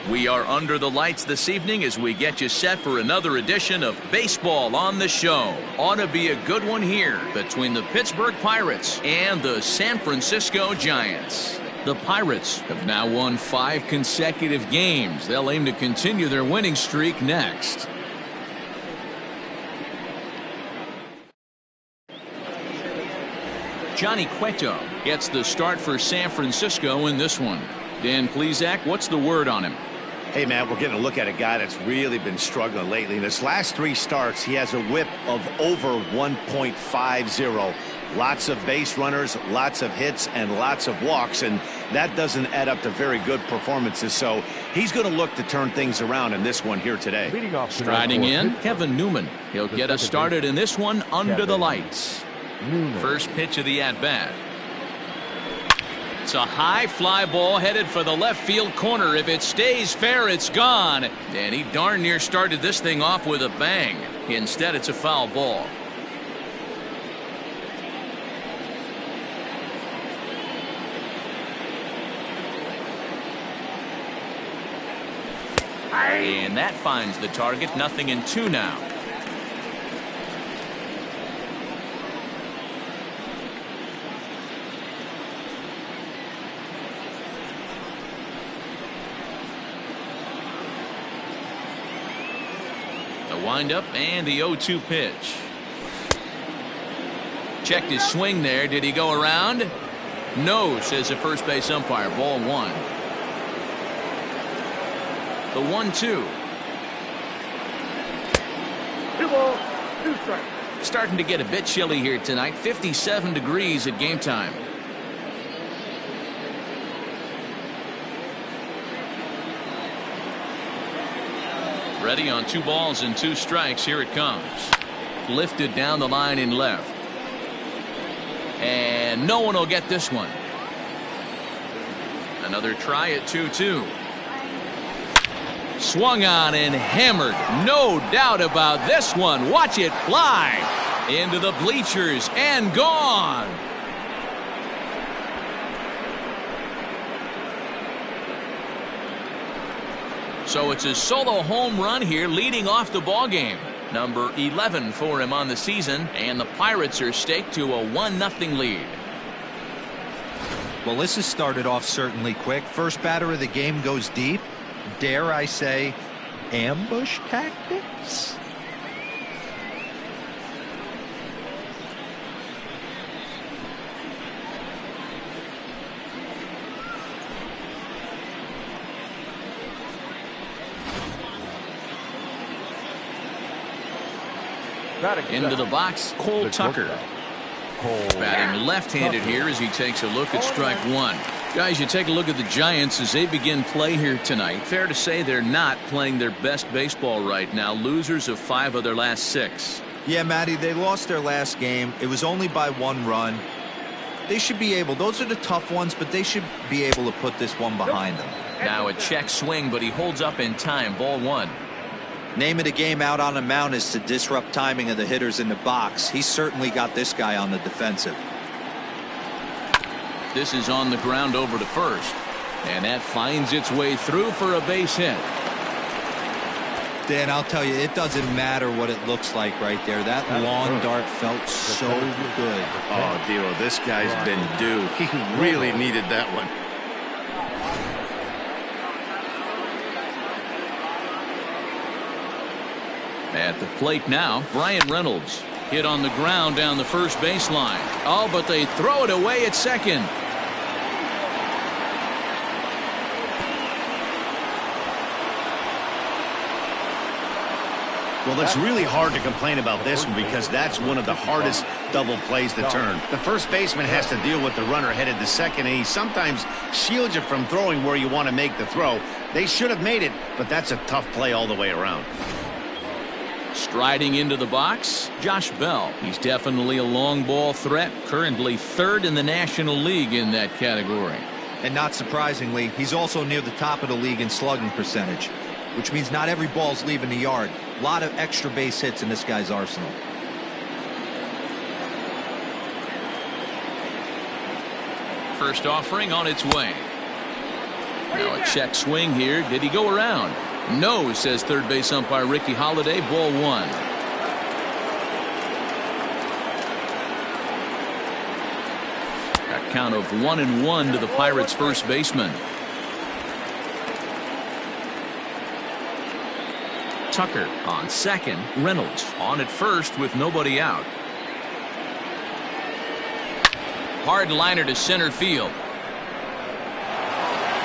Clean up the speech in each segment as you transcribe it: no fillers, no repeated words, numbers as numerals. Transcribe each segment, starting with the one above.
We are under the lights this evening as we get you set for another edition of Baseball on the Show. Ought to be a good one here between the Pittsburgh Pirates and the San Francisco Giants. The Pirates have now won 5 consecutive games. They'll aim to continue their winning streak next. Johnny Cueto gets the start for San Francisco in this one. Dan Plesac, what's the word on him? Hey, man, we're getting a look at a guy that's really been struggling lately. In his last 3 starts, he has a whip of over 1.50. Lots of base runners, lots of hits, and lots of walks, and that doesn't add up to very good performances. So he's going to look to turn things around in this one here today. Striding in, Kevin Newman. He'll get us started in this one under the lights. First pitch of the at-bat. It's a high fly ball headed for the left field corner. If it stays fair, it's gone. And he darn near started this thing off with a bang. Instead, it's a foul ball. And that finds the target. 0-2 now. Windup and the 0-2 pitch. Checked his swing there. Did he go around? No, says the first base umpire. Ball 1. The 1-2. 2 balls, 2 strikes. Starting to get a bit chilly here tonight. 57 degrees at game time. Ready on 2 balls and 2 strikes. Here it comes. Lifted down the line in left. And no one will get this one. Another try at 2-2. Swung on and hammered. No doubt about this one. Watch it fly into the bleachers and gone. So it's a solo home run here leading off the ball game. Number 11 for him on the season, and the Pirates are staked to a 1-0 lead. Well, this has started off certainly quick. First batter of the game goes deep. Dare I say, ambush tactics? Into the box, Cole Tucker. Batting left-handed here as he takes a look at strike 1. Guys, you take a look at the Giants as they begin play here tonight. Fair to say they're not playing their best baseball right now. Losers of 5 of their last 6. Yeah, Matty, they lost their last game. It was only by 1 run. They should be able, those are the tough ones, but they should be able to put this one behind them. Now a check swing, but he holds up in time. Ball 1. Name of the game out on the mound is to disrupt timing of the hitters in the box. He's certainly got this guy on the defensive. This is on the ground over to first. And that finds its way through for a base hit. Dan, I'll tell you, it doesn't matter what it looks like right there. That lawn dart felt so good. Oh, Dilo, this guy's been due. He really needed that one. At the plate now, Brian Reynolds. Hit on the ground down the first baseline. Oh, but they throw it away at second. Well, it's really hard to complain about this one because that's one of the hardest double plays to turn. The first baseman has to deal with the runner headed to second, and he sometimes shields you from throwing where you want to make the throw. They should have made it, but that's a tough play all the way around. Striding into the box, Josh Bell. He's definitely a long ball threat, currently 3rd in the National League in that category. And not surprisingly, he's also near the top of the league in slugging percentage, which means not every ball's leaving the yard. A lot of extra base hits in this guy's arsenal. First offering on its way. Now a check swing here. Did he go around? No, says third base umpire Ricky Holiday. Ball one. A count of 1-1 to the Pirates first baseman. Tucker on second. Reynolds on at first with nobody out. Hard liner to center field.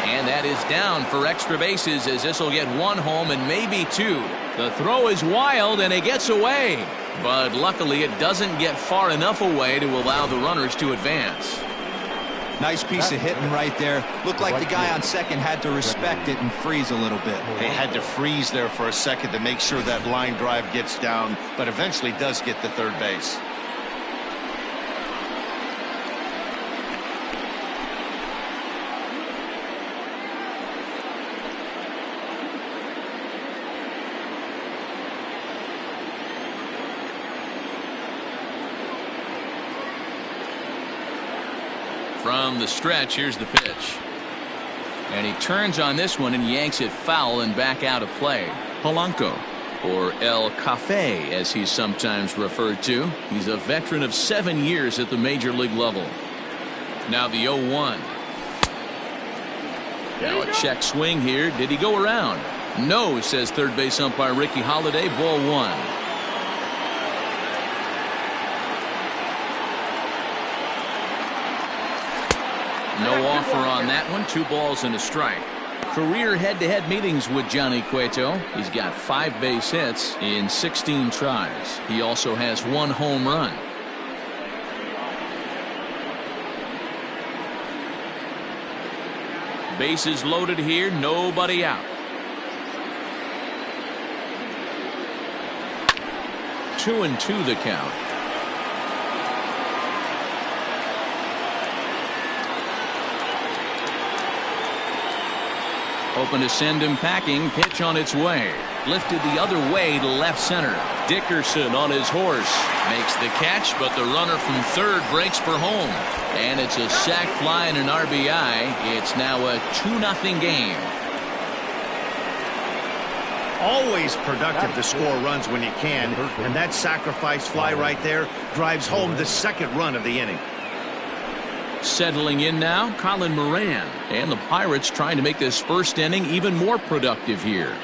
And that is down for extra bases, as this will get one home and maybe two. The throw is wild and it gets away. But luckily it doesn't get far enough away to allow the runners to advance. Nice piece of hitting right there. Looked like the guy on second had to respect it and freeze a little bit. They had to freeze there for a second to make sure that line drive gets down, but eventually does get to third base. From the stretch, here's the pitch. And he turns on this one and yanks it foul and back out of play. Polanco, or El Cafe as he's sometimes referred to. He's a veteran of 7 years at the major league level. Now the 0-1. Now a check swing here. Did he go around? No, says third base umpire Ricky Holiday. Ball one. No offer on that one. 2 balls and a strike. Career head-to-head meetings with Johnny Cueto. He's got 5 base hits in 16 tries. He also has 1 home run. Bases loaded here. Nobody out. 2-2 the count. Open to send him packing. Pitch on its way. Lifted the other way to left center. Dickerson on his horse. Makes the catch, but the runner from third breaks for home. And it's a sac fly and an RBI. It's now a 2-0 game. Always productive to score runs when you can. And that sacrifice fly right there drives home the second run of the inning. Settling in now, Colin Moran. And the Pirates trying to make this first inning even more productive here.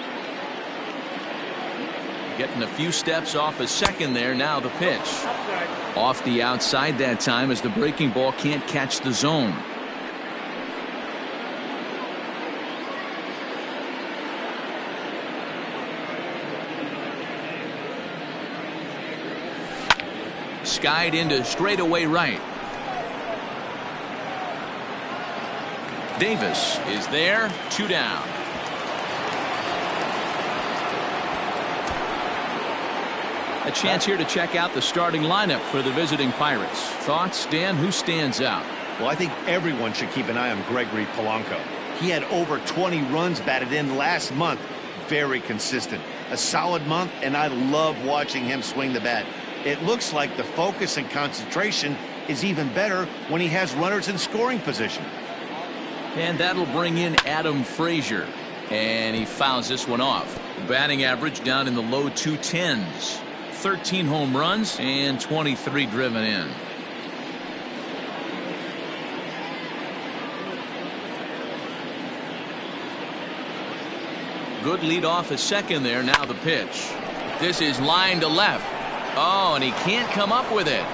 Getting a few steps off a second there. Now the pitch. Off the outside that time as the breaking ball can't catch the zone. Skied into straightaway right. Davis is there. 2 down. A chance here to check out the starting lineup for the visiting Pirates. Thoughts, Dan? Who stands out? Well, I think everyone should keep an eye on Gregory Polanco. He had over 20 runs batted in last month. Very consistent. A solid month, and I love watching him swing the bat. It looks like the focus and concentration is even better when he has runners in scoring position. And that'll bring in Adam Frazier. And he fouls this one off. Batting average down in the low 210s. 13 home runs and 23 driven in. Good lead off a second there. Now the pitch. This is line to left. Oh, and he can't come up with it.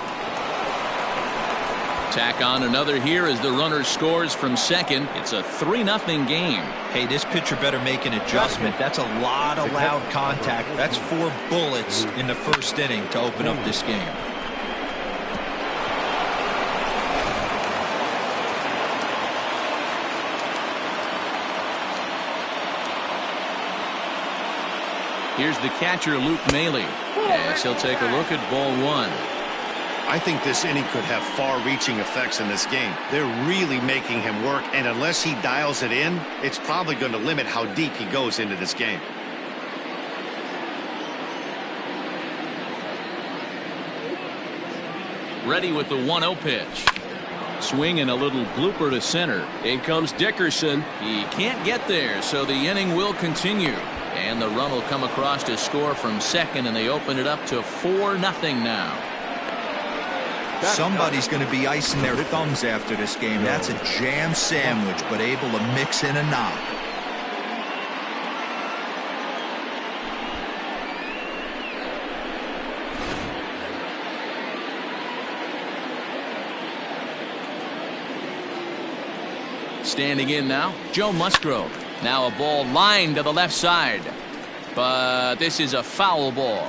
Tack on another here as the runner scores from second. It's a 3-0 game. Hey, this pitcher better make an adjustment. That's a lot of loud contact. That's 4 bullets in the first inning to open up this game. Here's the catcher, Luke Maile. As he'll take a look at ball one. I think this inning could have far-reaching effects in this game. They're really making him work, and unless he dials it in, it's probably going to limit how deep he goes into this game. Ready with the 1-0 pitch. Swing and a little blooper to center. In comes Dickerson. He can't get there, so the inning will continue. And the run will come across to score from second, and they open it up to 4-0 now. Somebody's going to be icing their thumbs after this game. That's a jam sandwich, but able to mix in a knock. Standing in now, Joe Musgrove. Now a ball lined to the left side. But this is a foul ball.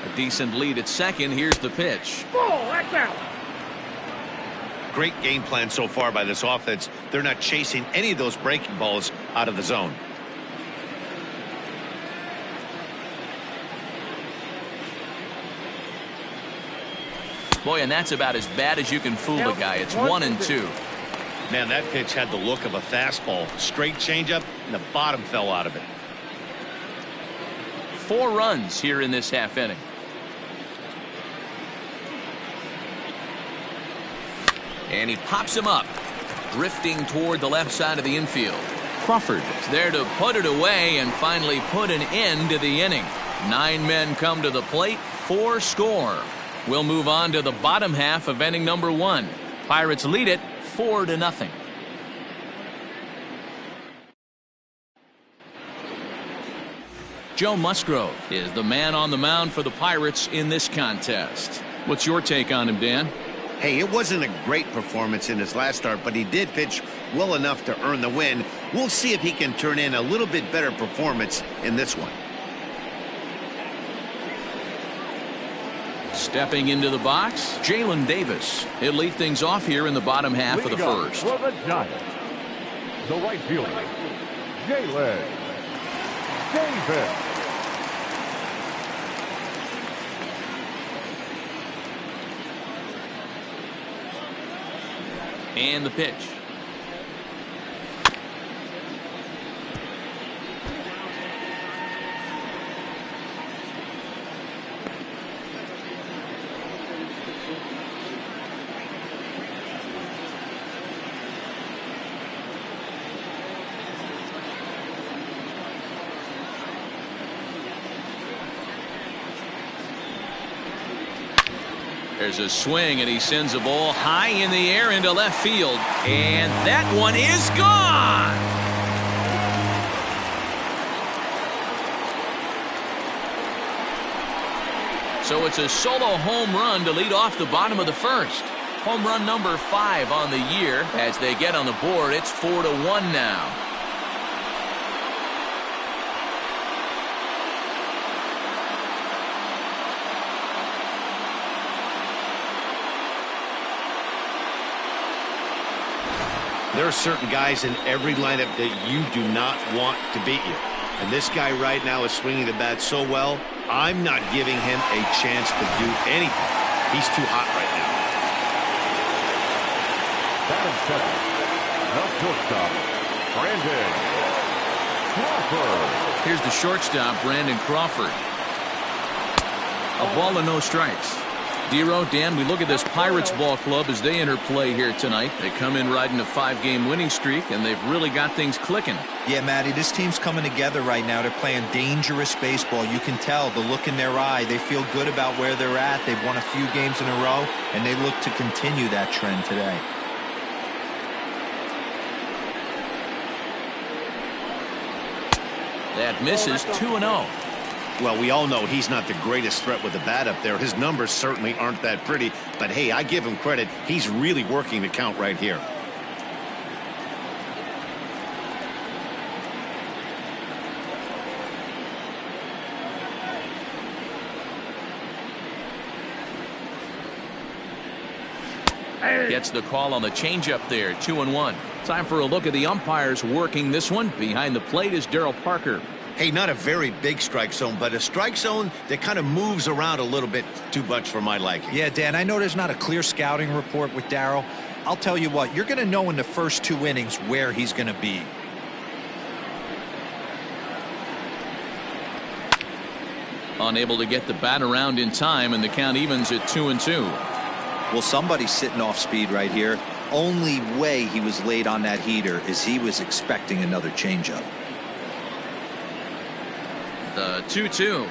A decent lead at second. Here's the pitch. Ball, that's out. Great game plan so far by this offense. They're not chasing any of those breaking balls out of the zone. Boy, and that's about as bad as you can fool a guy. It's 1-2. Man, that pitch had the look of a fastball. Straight changeup, and the bottom fell out of it. 4 runs here in this half inning. And he pops him up, drifting toward the left side of the infield. Crawford is there to put it away and finally put an end to the inning. 9 men come to the plate, 4 score. We'll move on to the bottom half of inning number 1. Pirates lead it 4-0. Joe Musgrove is the man on the mound for the Pirates in this contest. What's your take on him, Dan? Hey, it wasn't a great performance in his last start, but he did pitch well enough to earn the win. We'll see if he can turn in a little bit better performance in this one. Stepping into the box, Jalen Davis. He'll lead things off here in the bottom half of the first. For the Giants, the right fielder, Jalen Davis. And the pitch. There's a swing, and he sends a ball high in the air into left field. And that one is gone. So it's a solo home run to lead off the bottom of the first. Home run number 5 on the year. As they get on the board, it's 4-1 now. There are certain guys in every lineup that you do not want to beat you. And this guy right now is swinging the bat so well, I'm not giving him a chance to do anything. He's too hot right now. Batting second, the shortstop, Brandon Crawford. Here's the shortstop, Brandon Crawford. A ball and no strikes. Dero, Dan, we look at this Pirates ball club as they enter play here tonight. They come in riding a 5-game winning streak, and they've really got things clicking. Yeah, Matty, this team's coming together right now. They're playing dangerous baseball. You can tell the look in their eye. They feel good about where they're at. They've won a few games in a row, and they look to continue that trend today. That misses 2-0. Well, we all know he's not the greatest threat with the bat up there. His numbers certainly aren't that pretty. But, hey, I give him credit. He's really working the count right here. Gets the call on the changeup there, 2-1. Time for a look at the umpires working this one. Behind the plate is Daryl Parker. Hey, not a very big strike zone, but a strike zone that kind of moves around a little bit too much for my liking. Yeah, Dan, I know there's not a clear scouting report with Daryl, I'll tell you what, you're going to know in the first 2 innings where he's going to be. Unable to get the bat around in time, and the count evens at 2-2. Well, somebody's sitting off speed right here. Only way he was late on that heater is he was expecting another changeup. The 2-2.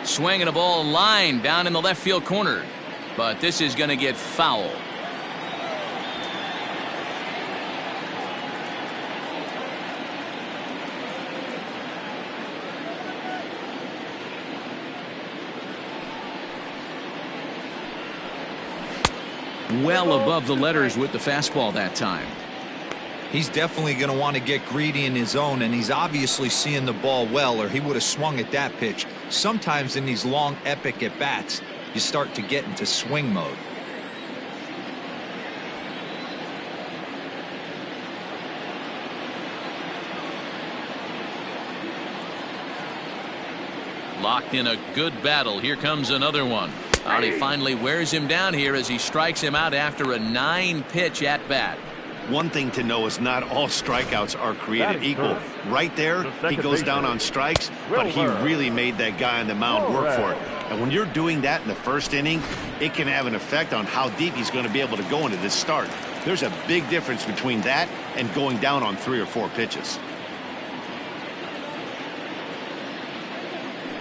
Swinging a ball line down in the left field corner, but this is going to get foul. Well above the letters with the fastball that time. He's definitely going to want to get greedy in his zone, and he's obviously seeing the ball well, or he would have swung at that pitch. Sometimes in these long, epic at-bats, you start to get into swing mode. Locked in a good battle. Here comes another one. He finally wears him down here as he strikes him out after a 9-pitch at-bat. One thing to know is not all strikeouts are created equal. Right there, he goes down on strikes, but he really made that guy on the mound work for it. And when you're doing that in the first inning, it can have an effect on how deep he's going to be able to go into this start. There's a big difference between that and going down on 3 or 4 pitches.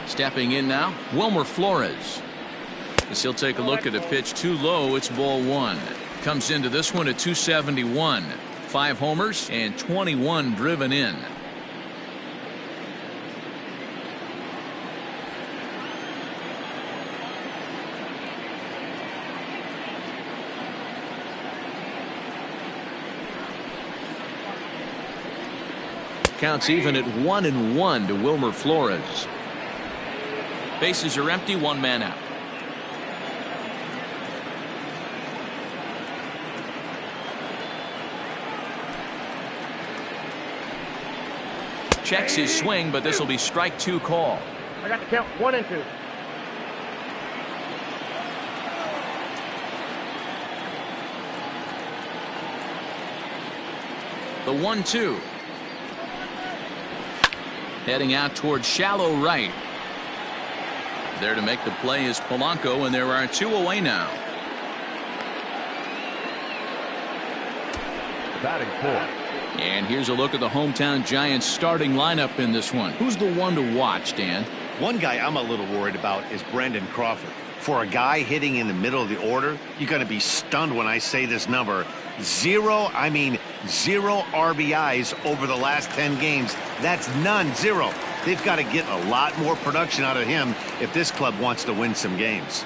Stepping in now, Wilmer Flores. As he'll take a look at a pitch too low, it's ball 1. Comes into this one at 271. 5 homers and 21 driven in. Counts even at 1-1 to Wilmer Flores. Bases are empty, 1 man out. Checks his swing, but this will be strike 2 call. I got the count 1 and 2. The 1-2. Heading out towards shallow right. There to make the play is Polanco, and there are 2 away now. Batting 4. And here's a look at the hometown Giants starting lineup in this one. Who's the one to watch, Dan? One guy I'm a little worried about is Brandon Crawford. For a guy hitting in the middle of the order, you're going to be stunned when I say this number. 0 RBIs over the last 10 games. That's none, 0. They've got to get a lot more production out of him if this club wants to win some games.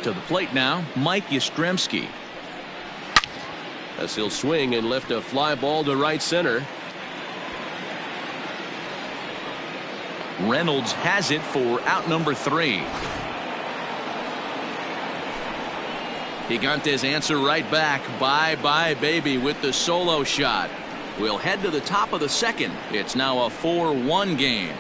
To the plate now, Mike Yastrzemski. As he'll swing and lift a fly ball to right center. Reynolds has it for out number 3. Gigantes answer right back. Bye-bye, baby, with the solo shot. We'll head to the top of the second. It's now a 4-1 game.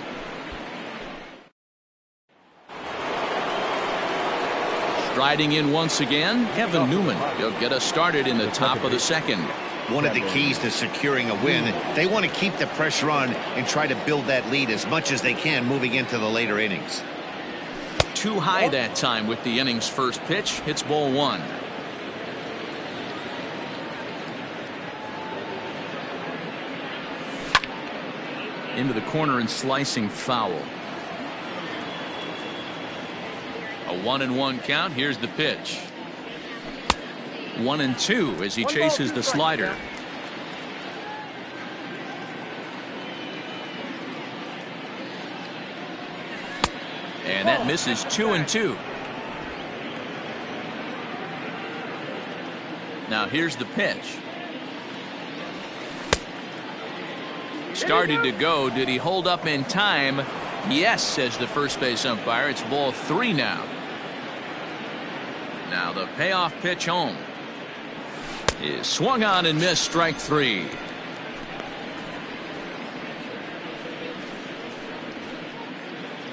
Striding in once again, Kevin Newman. He'll get us started in the top of the second. One of the keys to securing a win, they want to keep the pressure on and try to build that lead as much as they can moving into the later innings. Too high that time with the inning's first pitch. Hits ball 1. Into the corner and slicing foul. A 1-1 count. Here's the pitch. 1-2 as he chases the slider. And that misses 2-2. Now here's the pitch. Started to go. Did he hold up in time? Yes, says the first base umpire. It's ball 3 now. Now the payoff pitch home is swung on and missed, strike 3.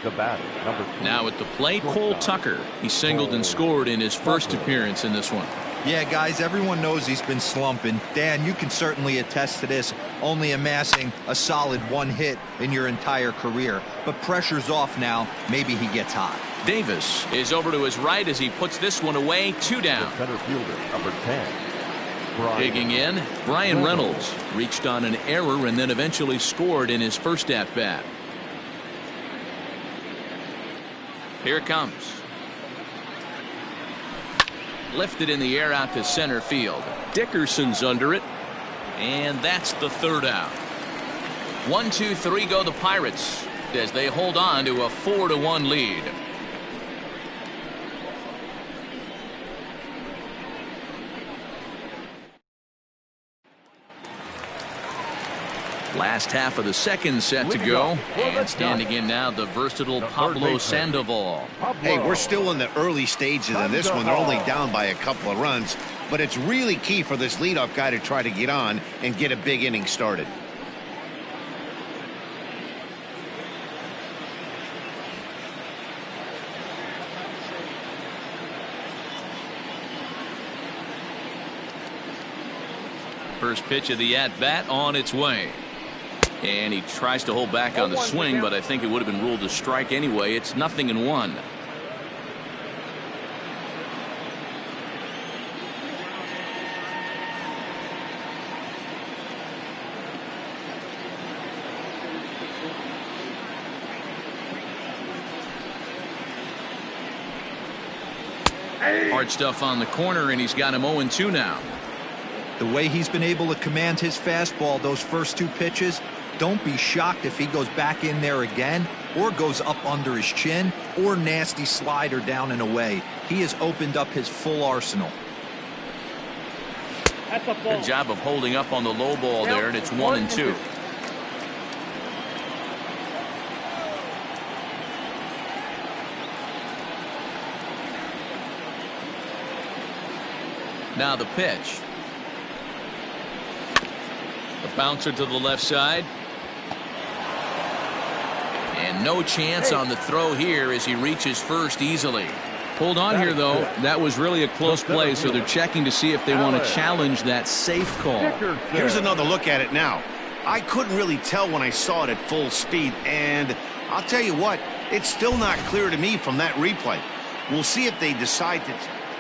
The batter, number 2. Now at the plate, Cole Tucker. He singled and scored in his first appearance in this one. Yeah, guys, everyone knows he's been slumping. Dan, you can certainly attest to this, only amassing a solid 1 hit in your entire career. But pressure's off now. Maybe he gets hot. Davis is over to his right as he puts this one away. 2 down. The center fielder, number 10. Digging in, Brian Reynolds reached on an error and then eventually scored in his first at-bat. Here it comes. Lifted in the air out to center field. Dickerson's under it. And that's the 3rd out. 1, 2, 3 go the Pirates as they hold on to a 4-1 lead. Last half of the second set to go. And standing in now, the versatile Pablo Sandoval. Hey, we're still in the early stages of this one. They're only down by a couple of runs. But it's really key for this leadoff guy to try to get on and get a big inning started. First pitch of the at-bat on its way. And he tries to hold back on the swing, but I think it would have been ruled a strike anyway. It's 0-1. Hard stuff on the corner, and he's got him 0-2 now. The way he's been able to command his fastball those first 2 pitches, don't be shocked if he goes back in there again or goes up under his chin or nasty slider down and away. He has opened up his full arsenal. Good job of holding up on the low ball there, and it's 1-2. Now the pitch. The bouncer to the left side. And no chance on the throw here as he reaches first easily. Hold on here, though. That was really a close play, so they're checking to see if they want to challenge that safe call. Here's another look at it now. I couldn't really tell when I saw it at full speed, and I'll tell you what, it's still not clear to me from that replay. We'll see if they decide to.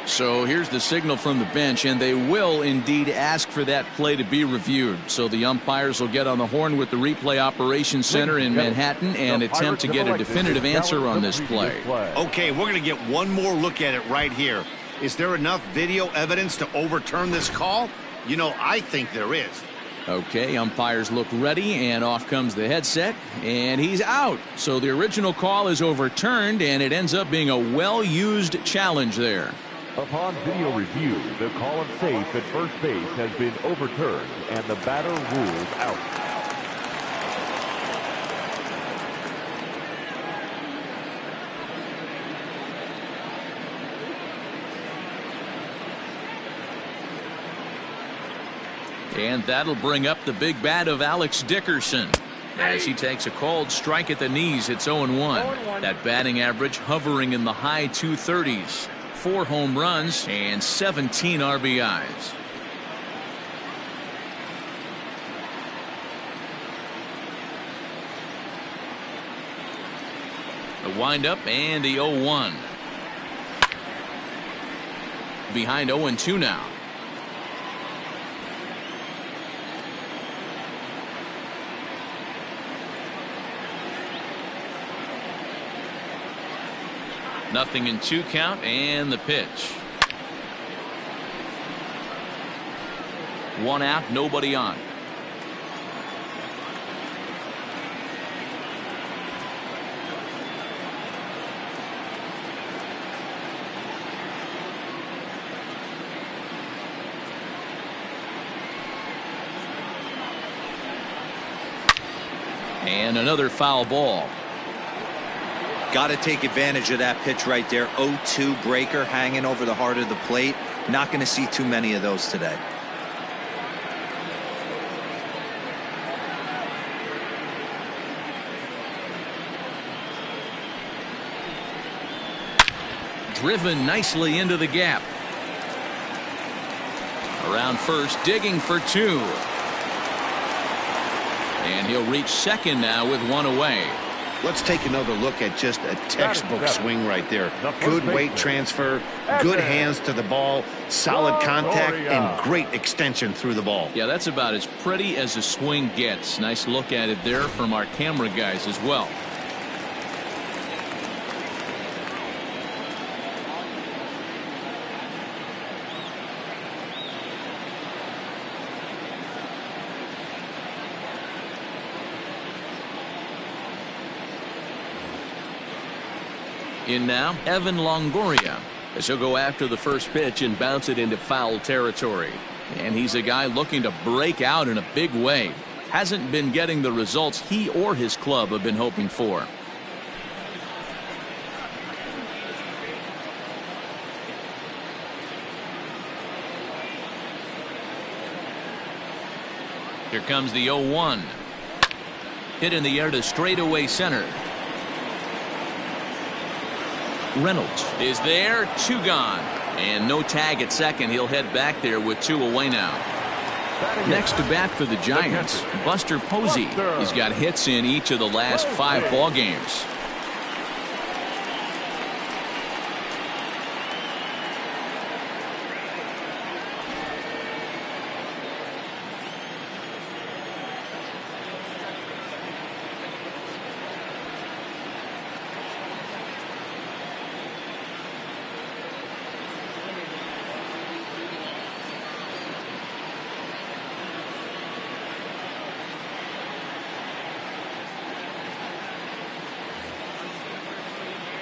So here's the signal from the bench, and they will indeed ask for that play to be reviewed. So the umpires will get on the horn with the replay operations center in Manhattan and attempt to get a definitive answer on this play. Okay, we're going to get one more look at it right here. Is there enough video evidence to overturn this call? You know, I think there is. Okay, umpires look ready, and off comes the headset, and he's out. So the original call is overturned, and it ends up being a well-used challenge there. Upon video review, the call of safe at first base has been overturned, and the batter ruled out. And that'll bring up the big bat of Alex Dickerson. As he takes a called strike at the knees, it's 0-1. That batting average hovering in the high 230s. 4 home runs and 17 RBIs. The windup and the 0-1. Behind 0-2 now. Nothing in 2 count, and the pitch. 1 out, nobody on. And another foul ball. Got to take advantage of that pitch right there. 0-2 breaker hanging over the heart of the plate. Not going to see too many of those today. Driven nicely into the gap. Around first, digging for 2. And he'll reach second now with 1 away. Let's take another look at just a textbook swing right there. Good weight transfer, good hands to the ball, solid contact, and great extension through the ball. Yeah, that's about as pretty as a swing gets. Nice look at it there from our camera guys as well. In now, Evan Longoria, as he'll go after the first pitch and bounce it into foul territory. And he's a guy looking to break out in a big way. Hasn't been getting the results he or his club have been hoping for. Here comes the 0-1. Hit in the air to straightaway center. Reynolds is there, 2 gone. And no tag at second. He'll head back there with 2 away now. Next to bat for the Giants, Buster Posey. He's got hits in each of the last 5 ball games.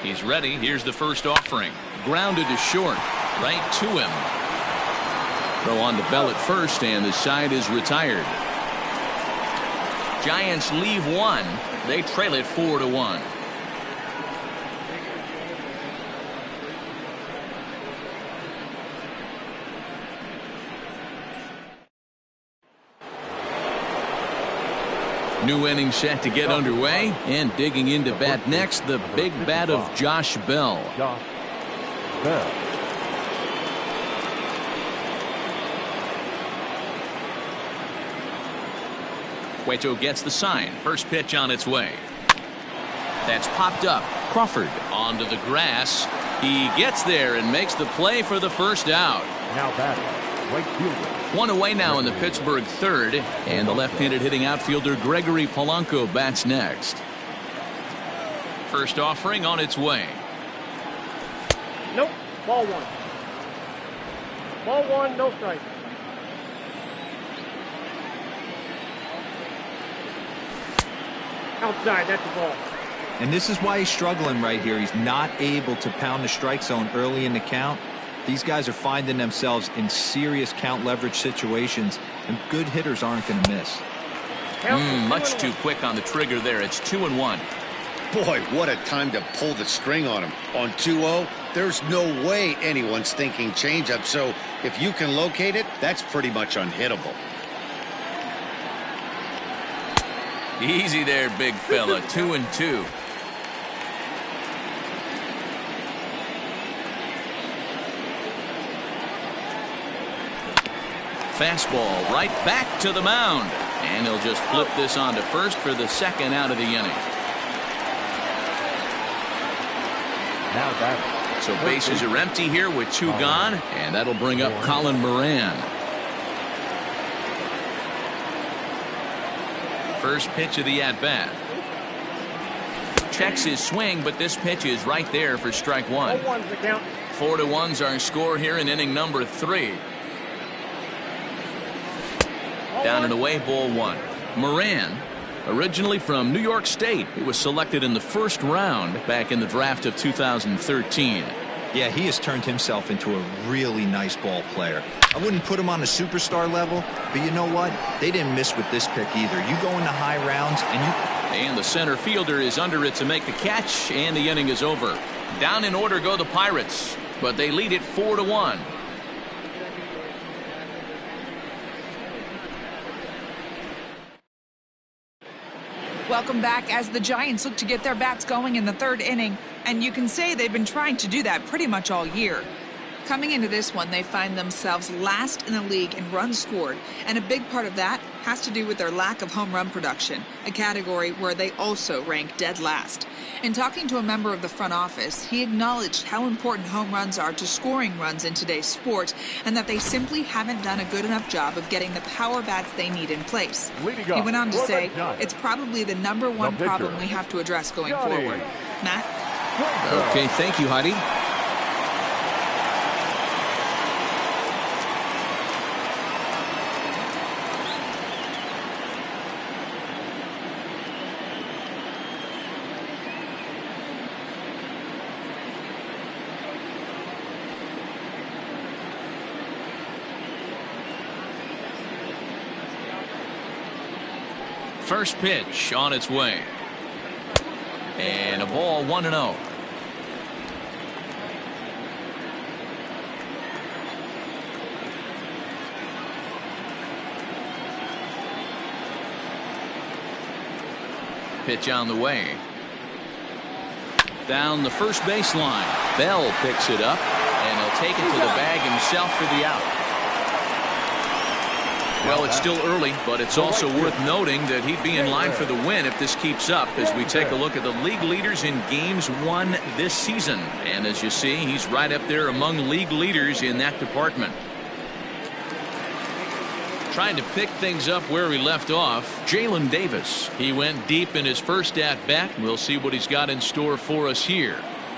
He's ready. Here's the first offering. Grounded to short. Right to him. Throw on to Bell at first, and the side is retired. Giants leave 1. They trail it 4-1. New inning set to get underway, and digging into bat next, the big bat of Josh Bell. Cueto gets the sign. First pitch on its way. That's popped up. Crawford onto the grass. He gets there and makes the play for the first out. Now batting, right fielder. 1 away now in the Pittsburgh third, and the left-handed hitting outfielder Gregory Polanco bats next. First offering on its way. Nope, ball 1. Ball 1, no strike. Outside, that's the ball. And this is why he's struggling right here. He's not able to pound the strike zone early in the count. These guys are finding themselves in serious count leverage situations, and good hitters aren't going to miss. Much too quick on the trigger there. It's 2-1. Boy, what a time to pull the string on him. On 2-0, there's no way anyone's thinking changeup, so if you can locate it, that's pretty much unhittable. Easy there, big fella. 2-2. Fastball right back to the mound, and he'll just flip this on to first for the second out of the inning. Now batting. So bases are empty here with 2 gone, and that'll bring up Colin Moran. First pitch of the at-bat. Checks his swing, but this pitch is right there for strike 1. 4-1's our score here in inning number 3. Down and away, ball 1. Moran, originally from New York State, he was selected in the first round back in the draft of 2013. Yeah, he has turned himself into a really nice ball player. I wouldn't put him on a superstar level, but you know what? They didn't miss with this pick either. You go into high rounds and you... And the center fielder is under it to make the catch, and the inning is over. Down in order go the Pirates, but they lead it 4-1. Welcome back as the Giants look to get their bats going in the third inning, and you can say they've been trying to do that pretty much all year. Coming into this one, they find themselves last in the league in runs scored, and a big part of that has to do with their lack of home run production, a category where they also rank dead last. In talking to a member of the front office, he acknowledged how important home runs are to scoring runs in today's sport, and that they simply haven't done a good enough job of geting the power bats they need in place. He went on to say, it's probably the #1 problem we have to address going forward. Matt? Okay, thank you, Heidi. First pitch on its way. And a ball 1-0. Pitch on the way. Down the first baseline. Bell picks it up, and he'll take it to the bag himself for the out. Well, it's still early, but it's also worth noting that he'd be in line for the win if this keeps up as we take a look at the league leaders in games won this season. And as you see, he's right up there among league leaders in that department. Trying to pick things up where he left off, Jalen Davis. He went deep in his first at-bat. We'll see what he's got in store for us here.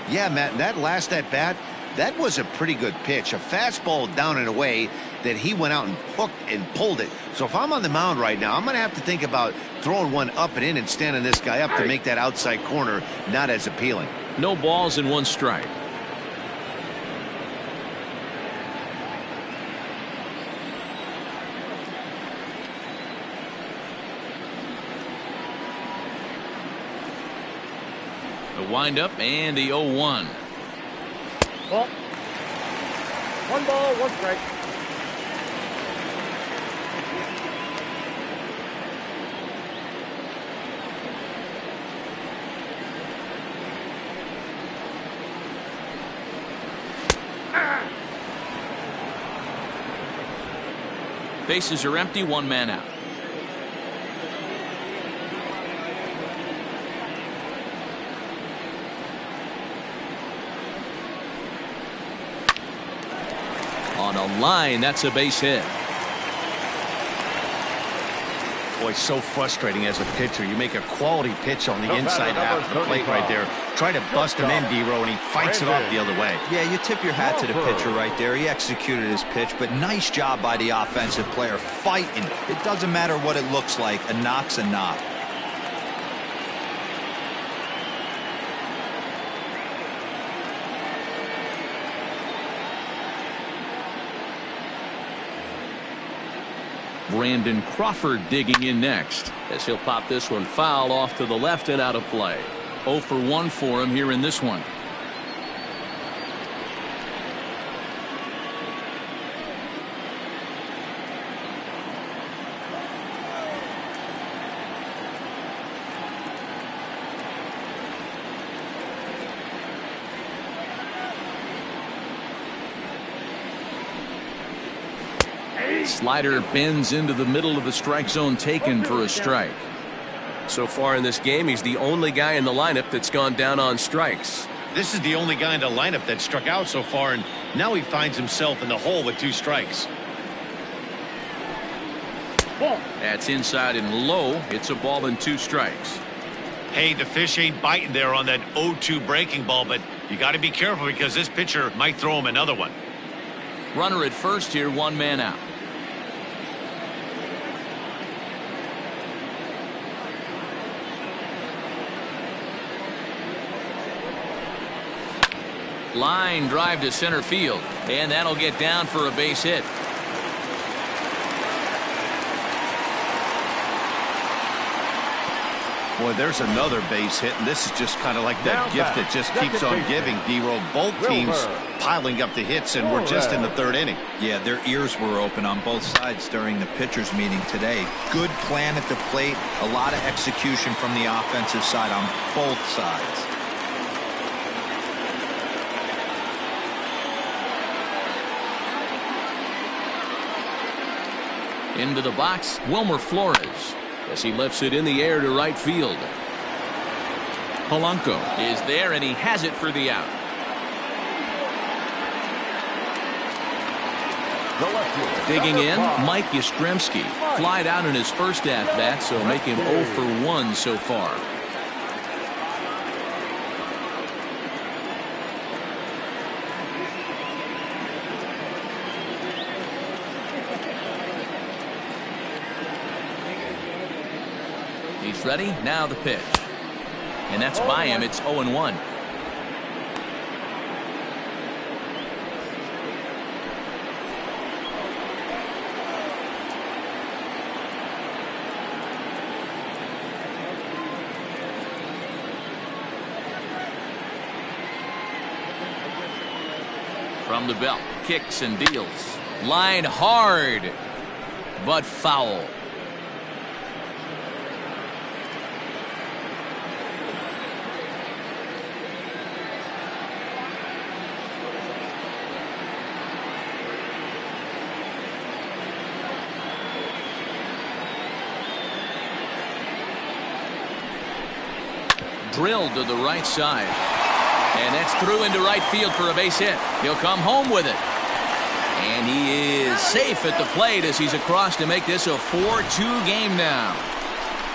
Yeah, Matt, that last at-bat, that was a pretty good pitch. A fastball down and away that he went out and hooked and pulled it. So if I'm on the mound right now, I'm going to have to think about throwing one up and in and standing this guy up to make that outside corner not as appealing. No balls and 1 strike. The windup and the 0-1. Ball. 1 ball, 1 strike. Bases are empty, 1 man out. On a line, that's a base hit. Boy, so frustrating as a pitcher. You make a quality pitch on the inside half of the plate right there. Try to bust him in, D-Row, and he fights it off the other way. Yeah, you tip your hat to the pitcher right there. He executed his pitch, but nice job by the offensive player fighting. It doesn't matter what it looks like. A knock's a knock. Brandon Crawford digging in next as he'll pop this one foul off to the left and out of play. 0 for 1 for him here in this one. Slider bends into the middle of the strike zone, taken for a strike. So far in this game, he's the only guy in the lineup that's gone down on strikes. This is the only guy in the lineup that struck out so far, and now he finds himself in the hole with 2 strikes. That's inside and low. It's a ball and 2 strikes. Hey, the fish ain't biting there on that 0-2 breaking ball, but you got to be careful because this pitcher might throw him another one. Runner at first here, 1 man out. Line drive to center field, and that'll get down for a base hit. Boy, there's another base hit, and this is just kind of like that gift that just keeps on giving, D-Roll. Both teams piling up the hits, and we're just in the third inning. Yeah, their ears were open on both sides during the pitchers meeting today. Good plan at the plate, a lot of execution from the offensive side on both sides. Into the box, Wilmer Flores, as he lifts it in the air to right field. Polanco is there, and he has it for the out. Digging in, Mike Yastrzemski. Flied out in his first at-bat, so make him 0 for 1 so far. He's ready. Now the pitch. And that's by him. It's 0-1. From the belt, kicks and deals. Line hard, but foul. Drilled to the right side. And that's through into right field for a base hit. He'll come home with it. And he is safe at the plate as he's across to make this a 4-2 game now.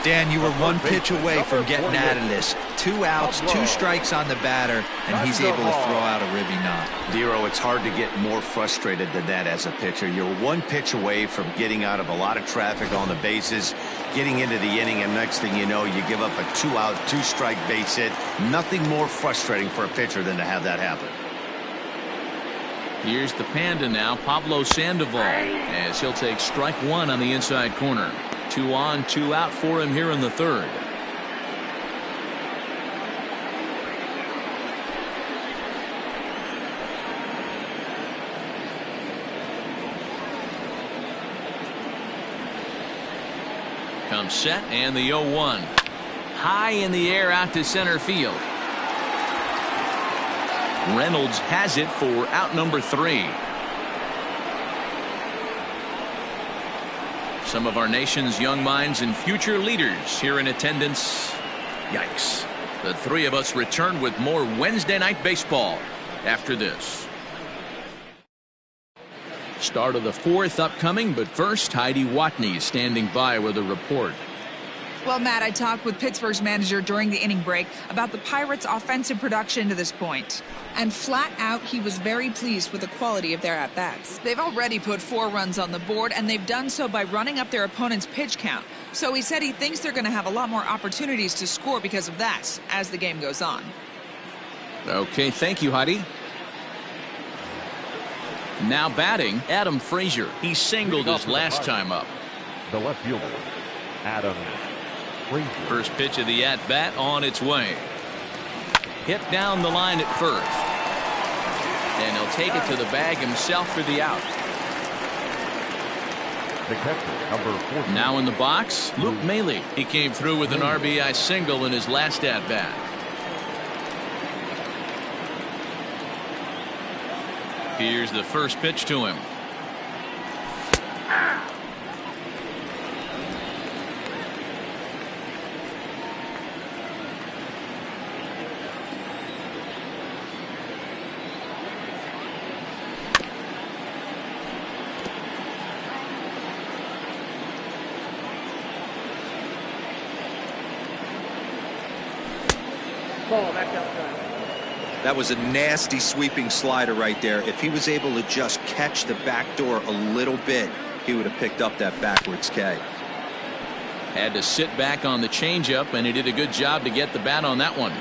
Dan, you were one pitch away from getting out of this. 2 outs, 2 strikes on the batter, and he's able to throw out a ribby knot. Dero, it's hard to get more frustrated than that as a pitcher. You're 1 pitch away from getting out of a lot of traffic on the bases, getting into the inning, and next thing you know, you give up a 2-out, 2-strike base hit. Nothing more frustrating for a pitcher than to have that happen. Here's the Panda now, Pablo Sandoval, as he'll take strike 1 on the inside corner. 2 on, 2 out for him here in the third. Comes set, and the 0-1. High in the air out to center field. Reynolds has it for out number 3. Some of our nation's young minds and future leaders here in attendance. Yikes. The 3 of us return with more Wednesday night baseball after this. Start of the 4th upcoming, but first, Heidi Watney is standing by with a report. Well, Matt, I talked with Pittsburgh's manager during the inning break about the Pirates' offensive production to this point. And flat out, he was very pleased with the quality of their at-bats. They've already put 4 runs on the board, and they've done so by running up their opponent's pitch count. So he said he thinks they're going to have a lot more opportunities to score because of that as the game goes on. Okay, thank you, Heidi. Now batting, Adam Frazier. He singled his last time up. The left fielder, Adam Frazier. First pitch of the at-bat on its way. Hit down the line at first. And he'll take it to the bag himself for the out. The catcher, number 40. Now in the box, Luke Maile. He came through with an RBI single in his last at-bat. Here's the first pitch to him. That was a nasty sweeping slider right there. If he was able to just catch the back door a little bit, he would have picked up that backwards K. Had to sit back on the changeup, and he did a good job to get the bat on that one.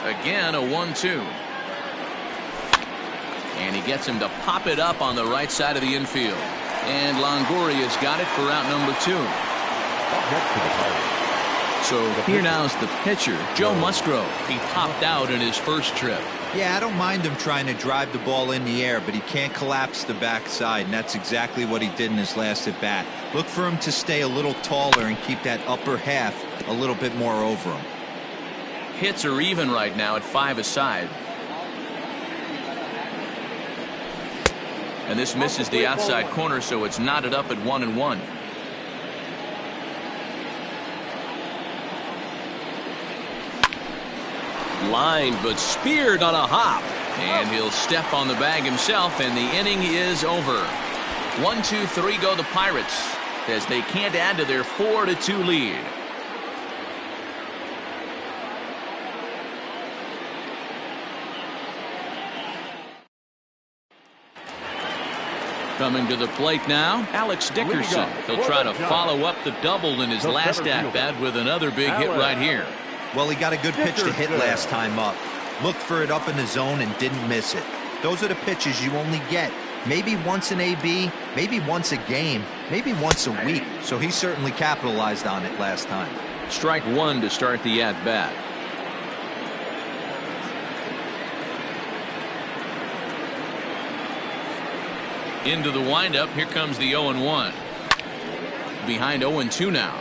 Again, a 1-2. And he gets him to pop it up on the right side of the infield. And Longoria's got it for out number 2. So here now's the pitcher, Joe Musgrove. He popped out in his first trip. Yeah, I don't mind him trying to drive the ball in the air, but he can't collapse the backside, and that's exactly what he did in his last at bat. Look for him to stay a little taller and keep that upper half a little bit more over him. Hits are even right now at 5 aside. And this misses the outside corner, so it's knotted up at 1-1. Lined but speared on a hop. And he'll step on the bag himself, and the inning is over. 1-2-3 go the Pirates as they can't add to their 4-2 lead. Coming to the plate now, Alex Dickerson. He'll try to follow up the double in his last at-bat with another big hit right here. Well, he got a good pitch to hit last time up. Looked for it up in the zone and didn't miss it. Those are the pitches you only get. Maybe once an AB, maybe once a game, maybe once a week. So he certainly capitalized on it last time. Strike 1 to start the at-bat. Into the windup. Here comes the 0-1. Behind 0-2 now.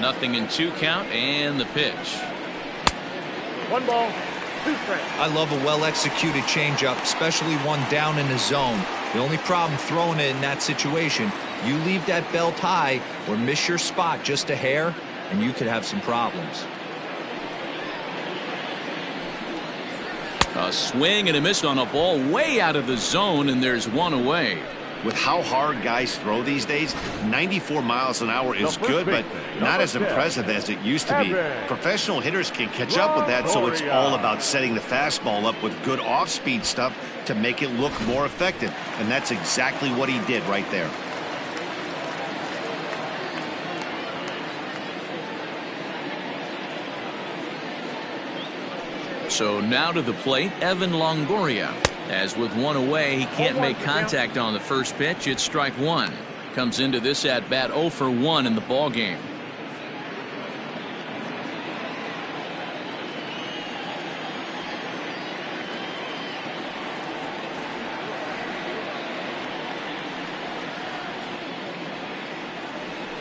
Nothing in 2 count, and the pitch. 1 ball, 2 strikes. I love a well-executed changeup, especially one down in the zone. The only problem throwing it in that situation, you leave that belt high or miss your spot just a hair, and you could have some problems. A swing and a miss on a ball way out of the zone, and there's 1 away. With how hard guys throw these days, 94 miles an hour is good, but not as impressive as it used to be. Professional hitters can catch up with that, so it's all about setting the fastball up with good off-speed stuff to make it look more effective. And that's exactly what he did right there. So now to the plate, Evan Longoria. As with 1 away, he can't make contact on the first pitch. It's strike 1. Comes into this at bat 0 for 1 in the ball game.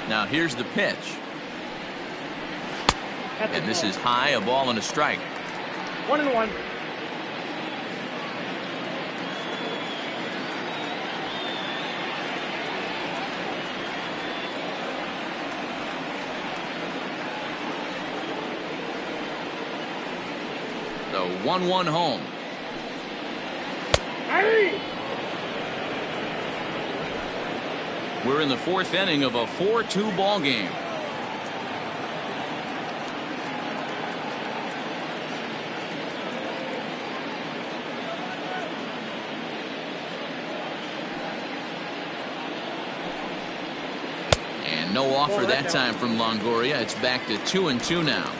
Now here's the pitch. And this is high, a ball and a strike. 1-1. The 1-1 home. We're in the 4th inning of a 4-2 ball game. And no offer that time from Longoria. It's back to 2-2 now.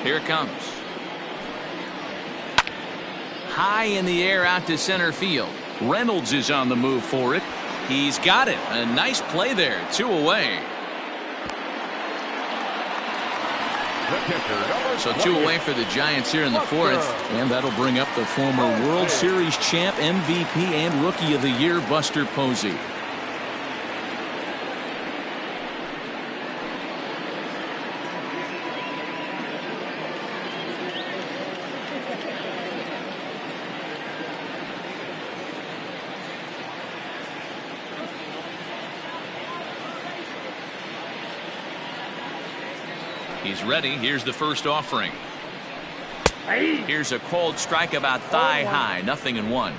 Here it comes. High in the air out to center field. Reynolds is on the move for it. He's got it. A nice play there. 2 away. So 2 away for the Giants here in the 4th. And that'll bring up the former World Series champ, MVP, and Rookie of the Year, Buster Posey. He's ready. Here's the first offering. Here's a cold strike about thigh high, 0-1.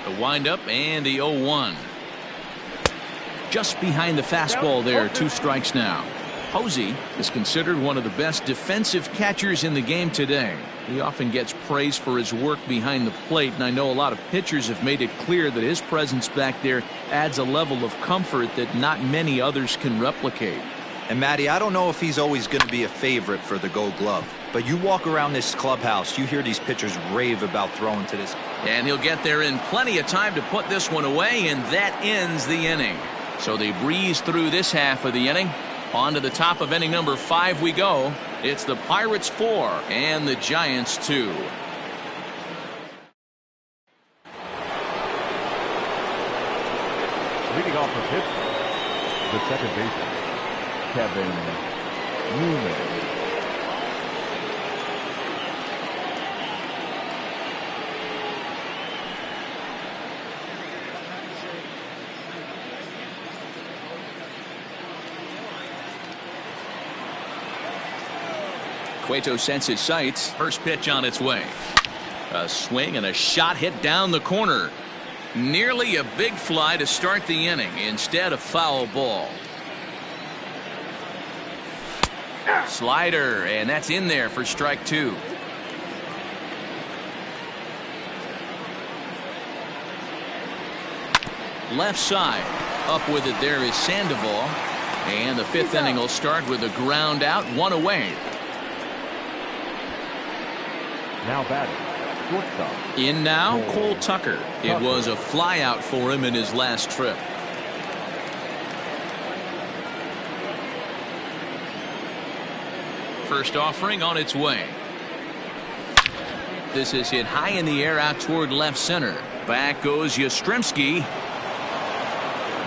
The windup and the 0-1. Just behind the fastball there, 2 strikes now. Posey is considered one of the best defensive catchers in the game today. He often gets praise for his work behind the plate, and I know a lot of pitchers have made it clear that his presence back there adds a level of comfort that not many others can replicate. And Matty, I don't know if he's always going to be a favorite for the Gold Glove, but you walk around this clubhouse, you hear these pitchers rave about throwing to this. And he'll get there in plenty of time to put this one away, and that ends the inning. So they breeze through this half of the inning. On to the top of inning number 5 we go. It's the Pirates 4 and the Giants 2. Leading off the pitch, the second baseman, Kevin Newman. Cueto sets his sights. First pitch on its way. A swing and a shot hit down the corner. Nearly a big fly to start the inning. Instead, a foul ball. Slider, and that's in there for strike 2. Left side. Up with it there is Sandoval. And the 5th inning will start with a ground out, 1 away. Now batting, shortstop. In now, Cole Tucker. It was a fly out for him in his last trip. First offering on its way. This is hit high in the air out toward left center. Back goes Yastrzemski.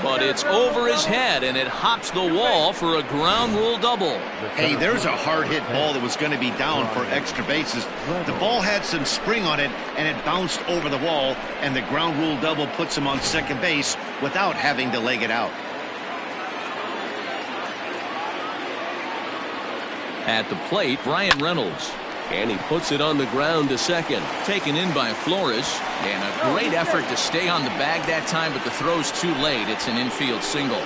But it's over his head, and it hops the wall for a ground rule double. Hey, there's a hard hit ball that was going to be down for extra bases. The ball had some spring on it, and it bounced over the wall, and the ground rule double puts him on second base without having to leg it out. At the plate, Brian Reynolds. And he puts it on the ground to second. Taken in by Flores. And a great effort to stay on the bag that time, but the throw's too late. It's an infield single.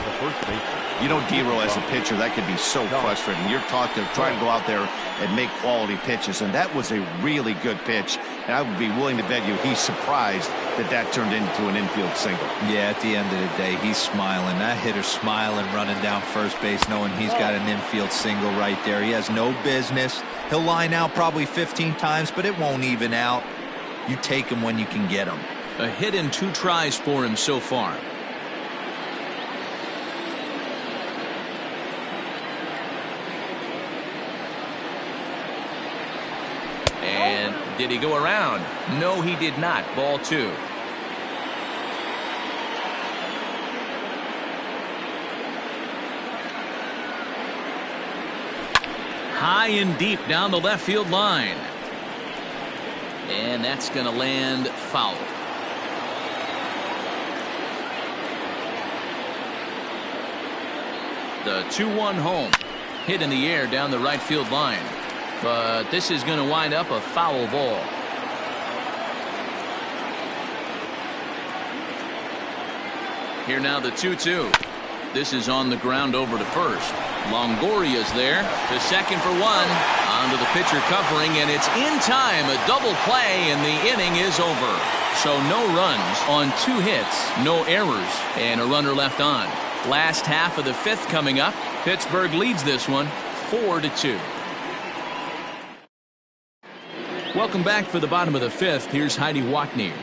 You know, Dero, as a pitcher, that could be so frustrating. You're taught to try to go out there and make quality pitches, and that was a really good pitch. And I would be willing to bet you he's surprised that turned into an infield single. Yeah, at the end of the day, he's smiling. That hitter's smiling, running down first base, knowing he's got an infield single right there. He has no business. He'll line out probably 15 times, but it won't even out. You take him when you can get him. A hit in 2 tries for him so far. And did he go around? No, he did not. Ball 2. High and deep down the left field line. And that's going to land foul. The 2-1 home. Hit in the air down the right field line. But this is going to wind up a foul ball. Here now the 2-2. This is on the ground over to first. Longoria's there to second for 1. Onto the pitcher covering, and it's in time. A double play, and the inning is over. So no runs on 2 hits, no errors, and a runner left on. Last half of the 5th coming up. Pittsburgh leads this one 4-2. Welcome back for the bottom of the 5th. Here's Heidi Watney.